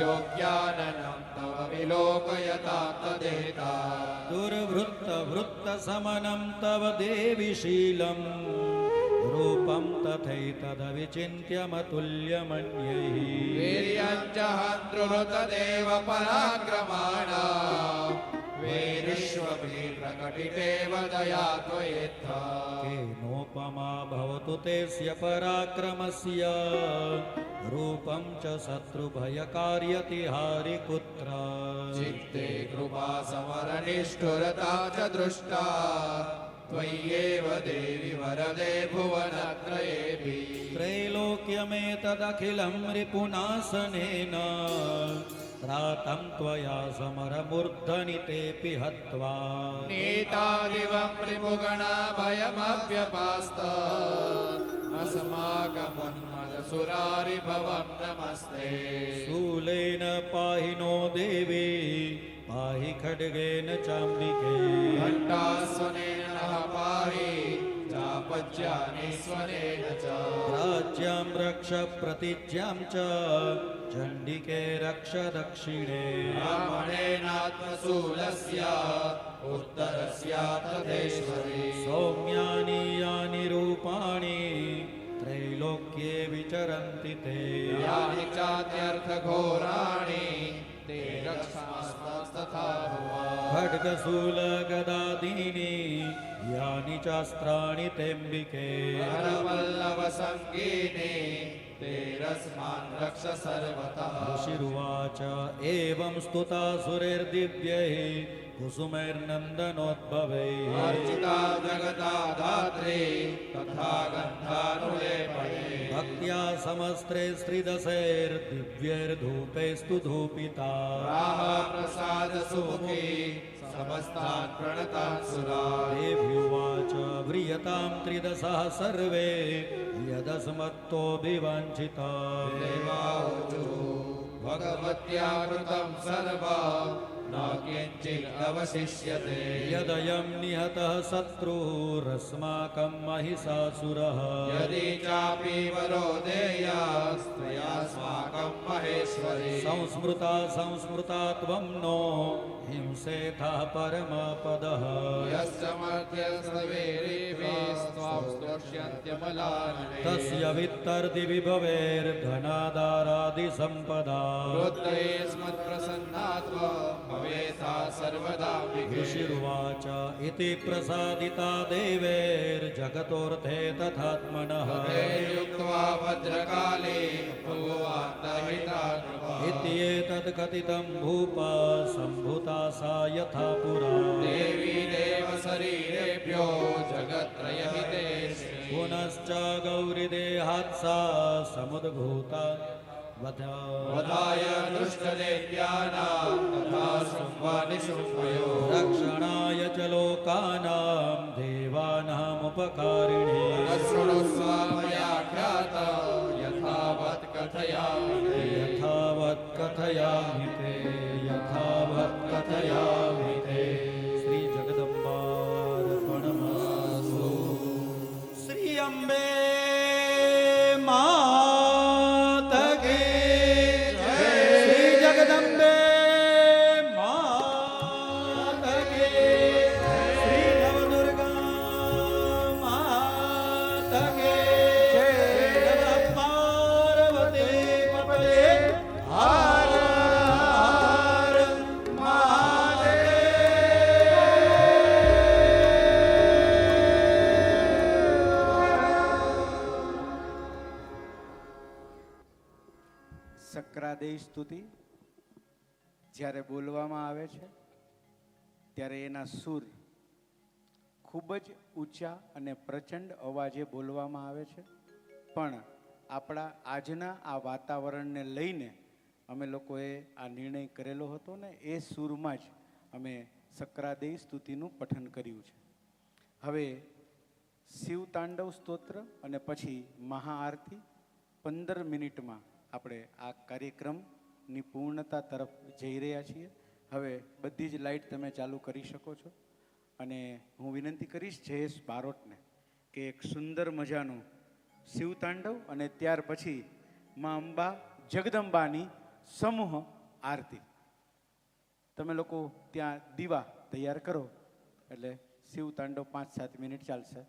योग्याननं तव विलोकयता तदेता दुर्वृत्तवृत्तसमनं तव देवि शीलं रूपं तथैतदविचिन्त्यमतुल्यमन्यैः वीर्यं च हन्तृहृतदेव पराक्रमाणा भवेरिष्वभिः प्रकटितेव दया त्वयेत्थ केनोपमा भवतु तेस्य पराक्रमस्य रूपं च शत्रुभयकार्यतिहारि कुत्र चित्ते कृपा समरनिष्ठुरता च दृष्टा त्वय्येव देवि वरदे भुवनत्रयेऽपि त्रैलोक्यमेतदखिलं रिपुनासनेन त्रातं त्वया समरमूर्धनितेऽपि हत्वा नीतादिवं रिपुगणा भयमव्यपास्त अस्माकमुन्मदसुरारिभवं नमस्ते शूलेन पाहि नो देवी पाहि खड्गेन चाम्बिके घण्टास्वनेन नः पाहि चापज्यानेस्वनेन च राज्यां रक्ष प्रतिज्ञां च चण्डिके रक्ष दक्षिणे ब्राह्मणेनात्मशूलस्य उत्तरस्यातथेश्वरी सौम्यानि यानि रूपाणि त्रैलोक्ये विचरन्ति ते यानि चात्यर्थघोराणि ते रक्षास्तथा भुवः खड्गशूलगदादीनि यानि चास्त्राणि तेऽम्बिके हरवल्लभसङ्गीनि ते रस्मान् रक्ष सर्वतः ऋषिरुवाच एवं स्तुता सुरैर्दिव्यैः कुसुमैर्नन्दनोद्भवैः अर्चिता जगता धात्री तथा गन्धानुलेपणे भक्त्या समस्त्रे श्रीदशैर्दिव्यैर्धूपैस्तु धूपिता राह प्रसाद सुमुखी समस्तान् प्रणतान् सुरान् देव्युवाच व्रियतां त्रिदशः सर्वे यदस्मत्तोऽभिवाञ्छिता देवाऊचु भगवत्या कृतं सर्वं न किञ्चित् अवशिष्यते यदयं निहतः शत्रुरस्माकं महिषासुरः यदि चापि वरो देयास्त्वयास्माकं महेश्वरी संस्मृता संस्मृता त्वं नो हिंसेथः परमपदः यश्च मध्यस्तवेरिभिस्त्वां स्तोष्यन्त्यमलानने तस्य वित्तर्दिविभवेर्धनादारादिसम्पदा रुद्रे स्मत्प्रसन्नात्मा भवेथा सर्वदा ऋषिरुवाच इति प्रसादिता देवैर्जगतोऽर्थे तथात्मनः युक्त्वा भद्रकाले भगवान्तहिता इत्येतत् कथितं भूपा सम्भुता सा यथा पुरा देवी देवशरीरेभ्यो जगत्त्रयहिते पुनश्च गौरीदेहात् सा समुद्भूता वधाय दुष्टदेव्यानां तथा शुम्भानिशुम्भयो रक्षणाय च लोकानां देवानामुपकारिणे शृणुस्व मया ख्याता यथावत् कथयामि ते। यथावत् कथयामि ते यथावत् कथयामि ते श्री जगदम्बार्पणमस्तु श्री अम्बे मात की श्री जगदम्बे मात की श्री नवदुर्गा मात की जय पार्वती पते हर हर સક્રાદેય સ્તુતિ જ્યારે બોલવામાં આવે છે ત્યારે એના સૂર ખૂબ જ ઊંચા અને પ્રચંડ અવાજે બોલવામાં આવે છે. પણ આપણા આજના આ વાતાવરણને લઈને અમે લોકોએ આ નિર્ણય કરેલો હતો ને એ સૂરમાં જ અમે સક્રાદેય સ્તુતિનું પઠન કર્યું છે. હવે શિવ તાંડવ સ્તોત્ર અને પછી મહાઆરતી 15 મિનિટમાં આપણે આ કાર્યક્રમની પૂર્ણતા તરફ જઈ રહ્યા છીએ. હવે બધી જ લાઇટ તમે ચાલુ કરી શકો છો અને હું વિનંતી કરીશ જયેશ બારોટને કે એક સુંદર મજાનું શિવ તાંડવ અને ત્યાર પછી માં અંબા જગદંબાની સમૂહ આરતી. તમે લોકો ત્યાં દીવા તૈયાર કરો એટલે શિવ તાંડવ 5-7 મિનિટ ચાલશે.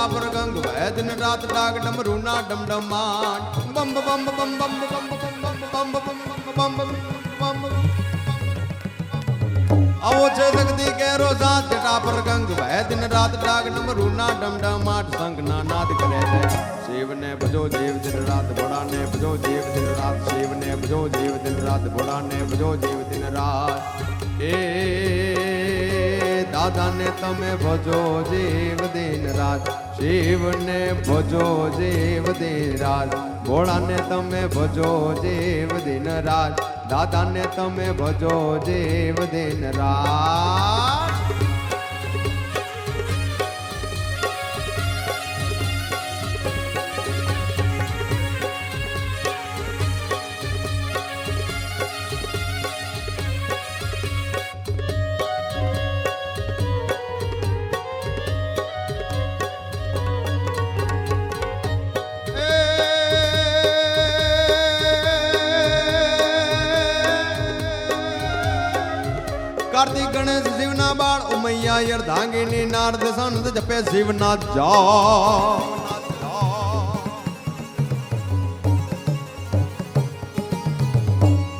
જટાપર ગંગ વહે દિન રાત ડાગ ડમરૂના ડમડમાટ બમ બમ બમ બમ બમ બમ બમ બમ આવો છે જગદી કેરો સાથ જટાપર ગંગ વહે દિન રાત ડાગ ડમરૂના ડમડમાટ સંગના નાદ કરે છે શિવને ભજો જીવ દિન રાત ભોળાને ભજો જીવ દિન રાત શિવને ભજો જીવ દિન રાત ભોળાને ભજો જીવ દિન રાત એ દાદાને તમે ભજો જીવ દિન રાત શિવને ભજો જીવ દિન રાત ભોળાને તમે ભજો જીવ દિન રાત દાદાને તમે ભજો જીવ દિન રાત કાર્તિક ગણેશ શિવના બાળ ઉમૈયા અર્ધાંગીની નારદ સંત જપે શિવના જા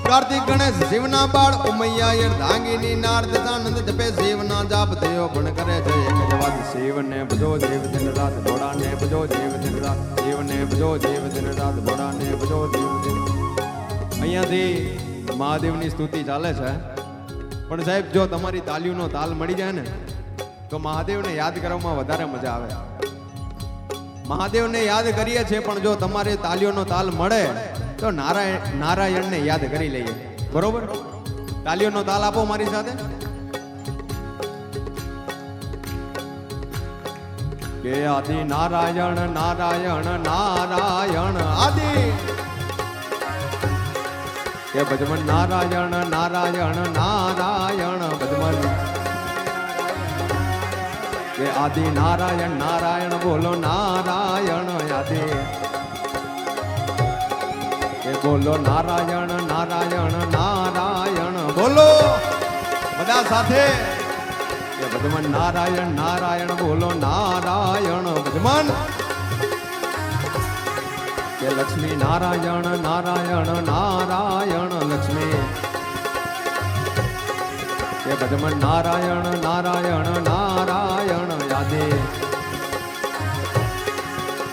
કાર્તિક ગણેશ શિવના બાળ ઉમૈયા અર્ધાંગીની નારદ સંત જપે શિવના જાપ દેવો પણ કરે છે એક જ વાત શિવને ભજો જીવ દિન રાત ભોળાને ભજો જીવ દિન રાત શિવને ભજો જીવ દિન રાત ભોળાને ભજો જીવ દિન અહીંયાથી મહાદેવની સ્તુતિ ચાલે છે પણ સાહેબ જો તમારી તાલીઓનો તાલ મળી જાય ને તો મહાદેવને યાદ કરવામાં વધારે મજા આવે મહાદેવને યાદ કરીએ છીએ પણ જો તમારે તાલીઓનો તાલ મળે તો નારાયણને યાદ કરી લઈએ બરોબર તાલીઓનો તાલ આપો મારી સાથે કે આદિ નારાયણ નારાયણ નારાયણ આદિ કે ભજમન નારાયણ નારાયણ નારાયણ ભજમન કે આદિ નારાયણ નારાયણ બોલો નારાયણ આદિ કે બોલો નારાયણ નારાયણ નારાયણ બોલો બધા સાથે કે ભજમન નારાયણ નારાયણ બોલો નારાયણ ભજમન કે લક્ષ્મી નારાયણ નારાયણ નારાયણ લક્ષ્મી કે ભજમન નારાયણ નારાયણ નારાયણ યાદે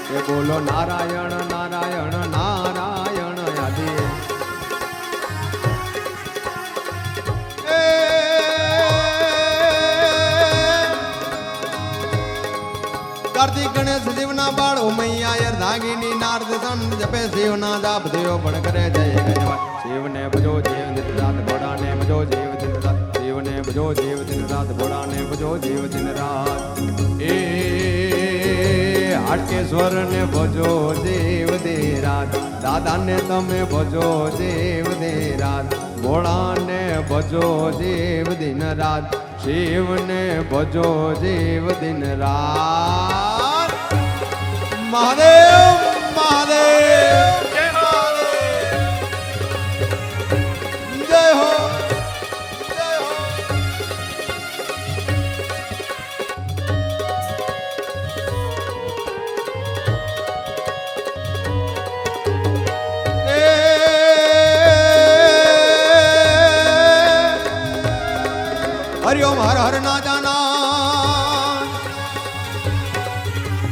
કે બોલો નારાયણ નારાયણ નારાયણ યાદે કાર્તિક ગણેશ શિવના બાળ ઉમૈયા અર્ધાંગીની નારદ સંત જપે શિવના જાપ દેવો પણ કરે જય ગજવા શિવને ભજો જીવ દિન રાત ભોળાને ભજો જીવ દિન રાત શિવને ભજો જીવ દિન રાત ભોળાને ભજો જીવ દિન રાત એ હાટકેશ્વરને ભજો દેવ દે રાત દાદાને તમે ભજો દેવ દે રાત ભોળાને ભજો દેવ દિન રાત શિવને ભજો દેવ દિન રાત મહાદેવ મહાદેવ જય મહાદેવ જય હો જય હો हरिओम हर हर ना जाना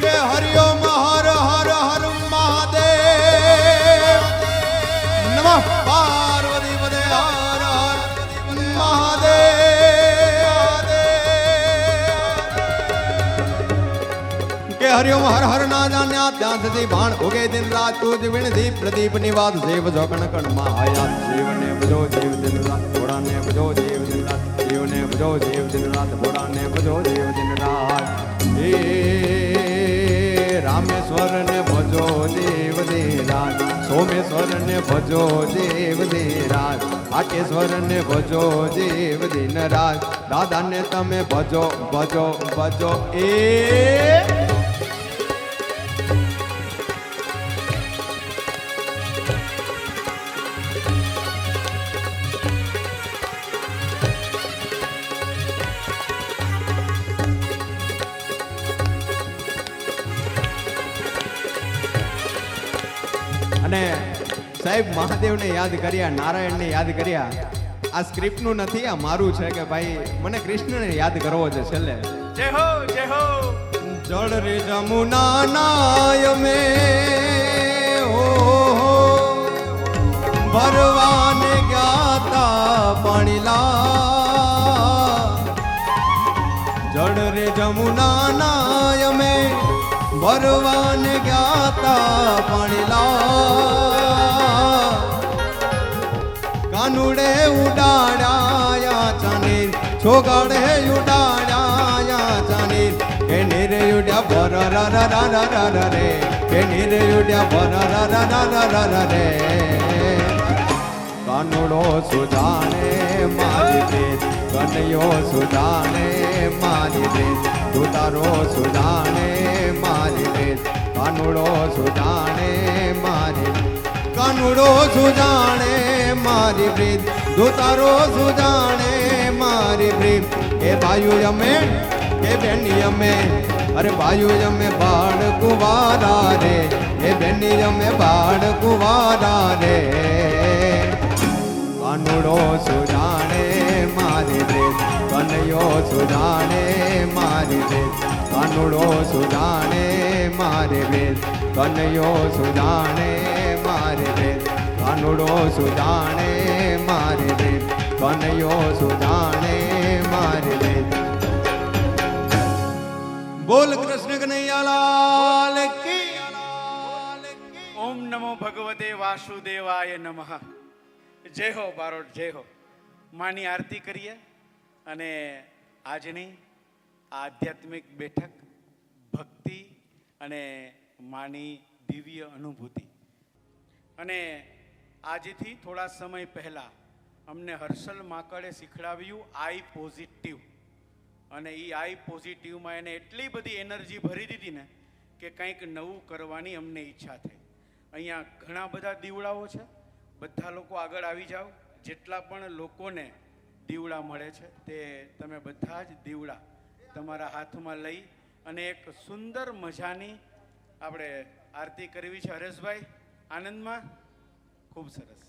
के हरिओम हर हर हर महादेव नमः पार्वती पदे हर हर महादेव के हरिओम हर हर ना जान्या ત્યાં સુધી ભાણ ઉગે દિન રાત તુજ વિણધી પ્રદીપ નિવાદ સેવ જો કણ કણ માયા જીવને ભજો જીવ દિન રાત ઘોડાને ભજો જીવ દિન રાત જીવને ભજો જીવ દિન રાત ઘોડાને ભજો જીવ દિન રાત હે રામેશ્વર ને ભજો દેવ દે રાત સોમેશ્વર ને ભજો દેવ દે રાત હાટેશ્વર ને ભજો દેવ દિન રાત દાદા ને તમે ભજો ભજો ભજો એ અને સાહેબ મહાદેવને યાદ કર્યા, નારાયણને યાદ કર્યા. આ સ્ક્રિપ્ટનું નથી, આ મારું છે કે ભાઈ મને કૃષ્ણને યાદ કરવો છે છેલ્લે. જય હો જય હો. જળ રે જમુના નાય મે હો ભરવાને જ્ઞાતા પાણીલા. જળ રે જમુના નાય મે ભરવાને જ્ઞાતા પાણીલા. કાનુડે ઉડાડ્યા ચાંદીર, છોગડે ઉડાડ્યા ચાંદીર. કે નીરે ઉડ્યા ભર રે, કે નીરે ઉડ્યા ભર રે. કાનુડો સુજાણે મારી પ્રીત, કનૈયો સુજાણે મારી પ્રીત. તું તારો સુજાણે મારી પ્રીત, કાનુડો સુજાણે મારી. કાનુડો સુજાણે મારી પ્રીત, તું તારો સુજાણે મારી પ્રીત. એ ભાઈઓ અમે એ બેની અમે, અરે ભાઈઓ અમે બાળ કુવારા રે, એ બેની અમે બાળ કુવારા રે. કાનુડો સુજાણે મારી પ્રીત, કનૈયો સુજાણે મારી પ્રીત. કાનુડો સુજાણે મારી પ્રીત, કનૈયો સુજાણે મારી પ્રીત. કાનુડો સુજાણે મારી પ્રીત, કનૈયો સુજાણે મારી પ્રીત. બોલ કૃષ્ણ કનૈયાલાલ કી. ઓમ નમો ભગવતે વાસુદેવાય નમઃ. જય હો બારોટ, જય હો. માની આરતી કરીએ અને આજની આધ્યાત્મિક બેઠક ભક્તિ અને માની દિવ્ય અનુભૂતિ. અને આજથી થોડા સમય પહેલા અમને હર્ષલ માકડે શીખડાવ્યું આઈ પોઝિટિવ. અને એ આઈ પોઝિટિવમાં એને એટલી બધી એનર્જી ભરી દીધી ને કે કંઈક નવું કરવાની અમને ઈચ્છા થઈ. અહીંયા ઘણા બધા દીવડાઓ છે, બધા લોકો આગળ આવી જાઓ. જેટલા પણ લોકોને દીવડા મળે છે તે તમે બધા જ દીવડા તમારા હાથમાં લઈ અને એક સુંદર મજાની આપણે આરતી કરવી છે. હરેશભાઈ આનંદમાં? ખૂબ સરસ.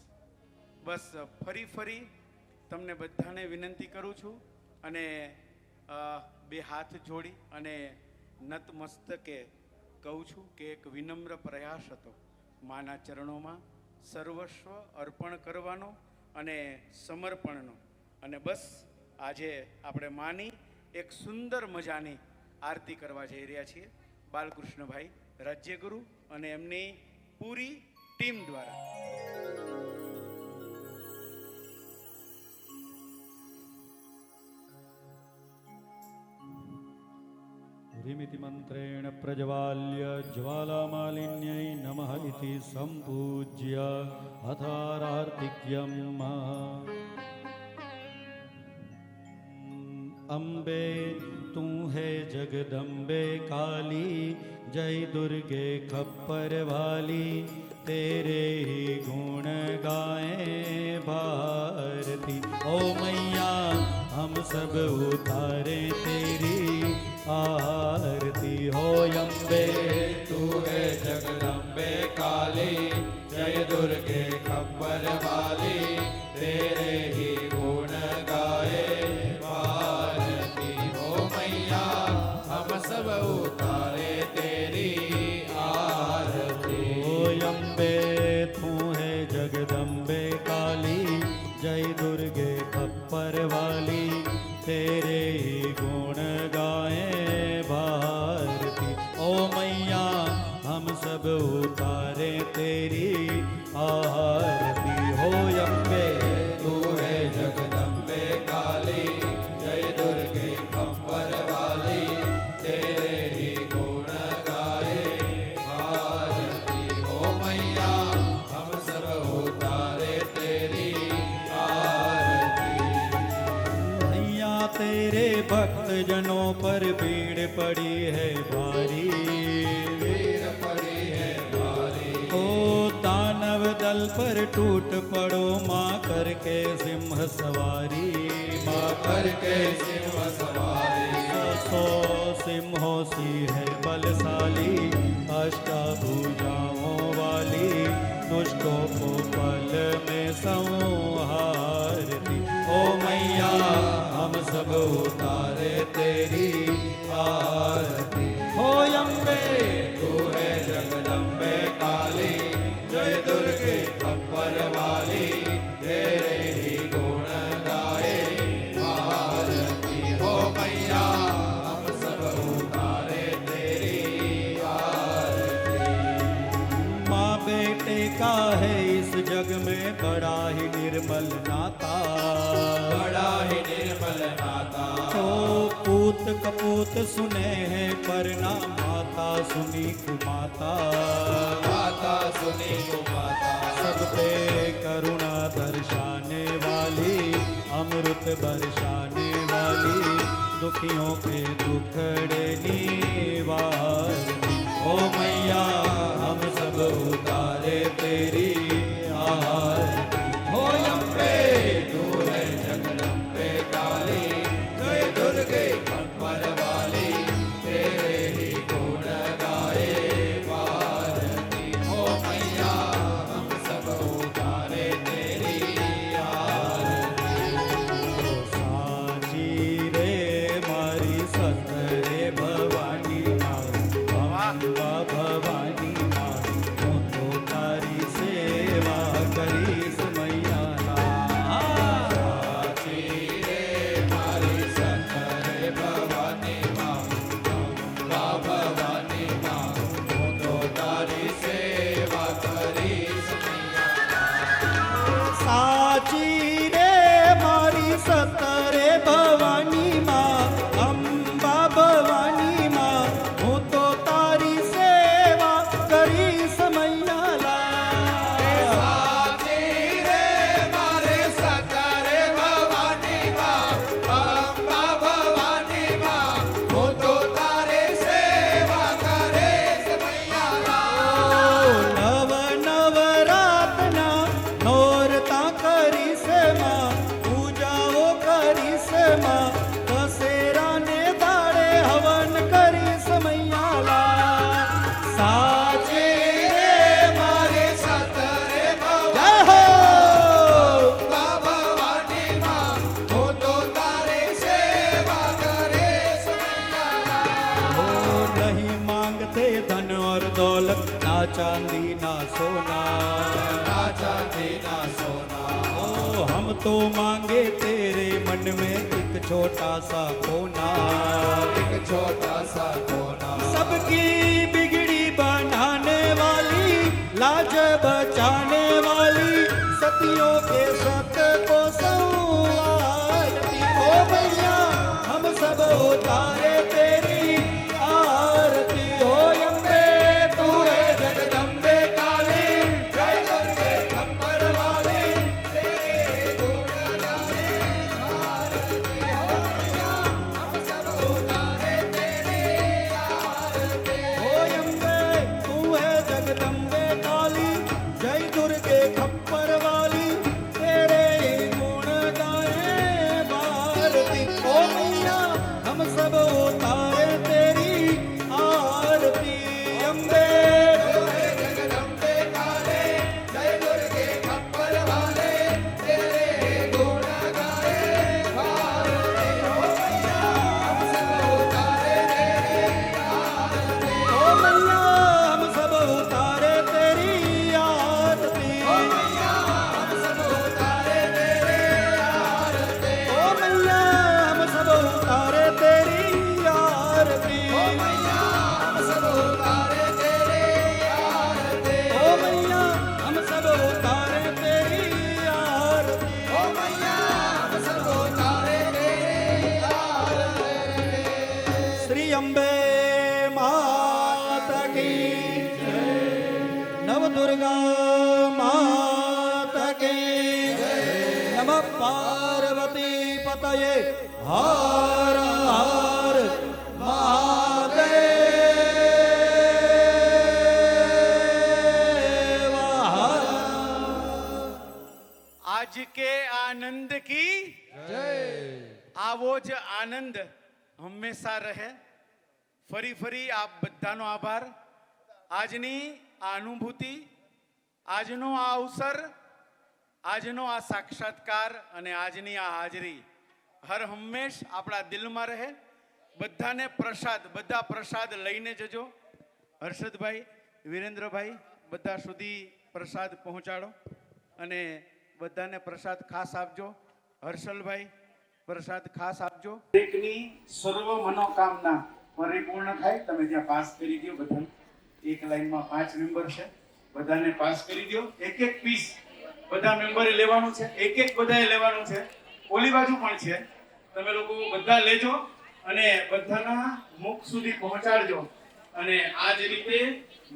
બસ ફરી તમને બધાને વિનંતી કરું છું અને બે હાથ જોડી અને નતમસ્તકે કહું છું કે એક વિનમ્ર પ્રયાસ હતો માના ચરણોમાં સર્વસ્વ અર્પણ કરવાનો અને સમર્પણનો. અને બસ આજે આપણે માની એક સુંદર મજાની આરતી કરવા જઈ રહ્યા છીએ બાલકૃષ્ણભાઈ રાજ્યગુરુ અને એમની પૂરી ટીમ દ્વારા. ह्रीमिति मन्त्रेण प्रज्वाल्य ज्वालामालिन्यै नमः इति सम्पूज्य अथारार्तिक्यम्. अम्बे तू है जगदम्बे काली, जय दुर्गे खप्पर वाली. तेरे ही गुण गाए भारती. ओ मैया हम सब उतारे तेरी आरती. हो अम्बे तू है जगदम्बे काली, जय दुर्गे खप्पर वाली. तेरे ही गुण गाए भारती. हो मैया हम सब उतारे तेरी आरती. ओ अम्बे तू है जगदम्बे काली, जय दुर्गे खप्पर वाली. तेरे ही गुण गाए भारती. ओ मैया हम सब उतारे तेरी आरती. हो अम्बे तू है जगदम्बे काली, जय दुर्गे खप्पर वाली. तेरे ही गुण गाए भारती. हो मैया हम सब उतारे तेरी आरती. मैया तेरे भक्त जनों पर भीड़ पड़ी है भारी. भीड़ पड़ी है भारी. ओ दानव दल पर टूट पड़ो माँ करके सिंह सवारी. माँ करके सिंह सवारी. सौ सिंहों सी है बलशाली, अष्टभुजाओं वाली. संहारती। ओ मैया हम सब उतारे तेरी आरती। हो अम्बे तू है जगदम्बे काली, जय दुर्गे खप्पर वाली, तेरे ही गुण गाए आरती। हो मैया हम सब उतारे तेरी आरती। माँ बेटे का है इस जग में बड़ा ही निर्मल नाता, बड़ा ही निर्मल नाता। तो पूत कपूत सुने हैं पर ना माता सुनी कुमाता, माता सुनी कुमाता। सब पे करुणा दर्शाने वाली, अमृत बरसाने वाली, दुखियों के दुखड़े निवारती। ओ मैया हम सब उतारे तेरी आरती। हो अम्बे तू है जगदम्बे काली, जय दुर्गे खप्पर वाली, तेरे ही गुण गाए भारती। हो मैया हम सब उतारे तेरी आरती। साची रे मारी सतरे भवानी माँ, अम्बा भवानी माँ, હું તો તારી સેવા કરીશ મૈયા ના। સાચી રે મારી સતરે ભવાની માँ, અમ્બા ભવાની માँ, હું તો તારી સેવા કરીશ મૈયા ના। સાચી રે મારી સતરે ભવાની માँ, અંબા ભવાની માँ, હું તો તારી સેવા કરીશ મૈયા લા। સાચી રે મારે સતરે ભવાની માँ, અંબા ભવાની માँ, હું તો તારી સેવા કરીશ મૈયા લા। નવ નવરાતના નોરતા કરીશ માં, પૂજાઓ કરીશ માં, દશેરાને દાડે હવન કરીશ મૈયા લા। સાચી રે મારે સતરે ભવાની, જય હો ભવાની માં, હું તો તારી સેવા કરીશ મૈયા લા। हो नहीं मांगते धन और दौलत, ना चांदी ना सोना, ना चांदी ना सोना। ओ हम तो मांगे तेरे मन में एक छोटा सा कोना, एक छोटा सा कोना। सबकी बिगड़ी बनाने वाली, लाज बचाने वाली, सतियों के सत को संवारती। ओ मैया हम सब उतारे तेरी आरती। हो अम्बे तू है जगदम्बे काली, जय दुर्गे खप्पर वाली, तेरे गुण गाए भारती। हो मैया हम सब उतारे तेरी आरती। हो अम्बे तू है जगदम्बे काली, जय दुर्गे खप्पर वाली, तेरे गुण गाए भारती। हो मैया हम सब उतारे तेरी आरती। अम्बे तू है जगदम्बे काली, जय दुर्गे खप्पर वाले, तेरे गुण गाए भारती। हो मैया हम सब उतारे तेरी आरती। हो मैया हम सब उतारे तेरी आरती। हो मैया हम सब उतारे तेरी आरती। हो मैया हम सब उतारे तेरी आरती। हो मैया हम सब उतारे तेरी आरती। हो मैया हम सब उतारे तेरी आरती। हो मैया हम सब उतारे तेरी आरती। श्री अम्बे माता की जय, नव दुर्गा माता की जय। नमः पार्वती पतये हर हर महादेव हर। आज के आनंद की આવો જ આનંદ હંમેશા રહે। ફરી ફરી આપ બધાનો આભાર। આજની આ અનુભૂતિ, આજનો આ અવસર આજનો આ સાક્ષાત્કાર અને આજની આ હાજરી હર હંમેશ આપણા દિલમાં રહે. બધાને પ્રસાદ, બધા પ્રસાદ લઈને જજો. હર્ષદભાઈ, વિરેન્દ્રભાઈ, બધા સુધી પ્રસાદ પહોંચાડો અને બધાને પ્રસાદ ખાસ આપજો. હર્ષલભાઈ, પ્રસાદ ખાસ આપજો. દરેકની સર્વ મનોકામના પરિપૂર્ણ થાય. તમે ત્યાં પાસ કરી દો. બધા એક લાઈનમાં 5 મેમ્બર છે, બધાને પાસ કરી દો. એક એક પીસ બધા મેમ્બરે લેવાનું છે, એક બધાએ લેવાનું છે. ઓલી બાજુ પણ છે, તમે લોકો બધા લેજો અને બધાના મુખ સુધી પહોંચાડજો. અને આ જ રીતે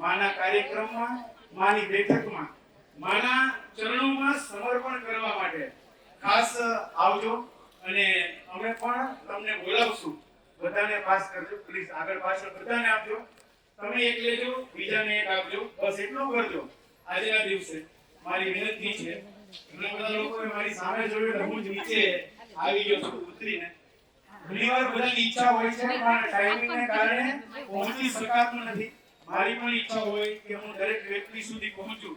માના કાર્યક્રમમાં, માની બેઠકમાં, માના ચરણોમાં સમર્પણ કરવા માટે ખાસ આવજો. અને અમે પણ તમને બોલાવશું. બધાને પાસ કરજો પ્લીઝ. આગળ પાછળ બધાને આપજો. તમે એક લેજો, બીજાને એક આપજો. બસ એટલું કરજો. આજના દિવસે મારી વિનંતી છે. ઘણા બધા લોકોએ મારી સામે જોયું એટલે હું જ નીચે આવી ગયો છું ઉતરીને. ઘણીવાર બધાની ઈચ્છા હોય છે પણ ટાઈમિંગને કારણે પહોંચી શકાતું નથી. મારી પણ ઈચ્છા હોય કે હું દરેક વ્યક્તિ સુધી પહોંચું,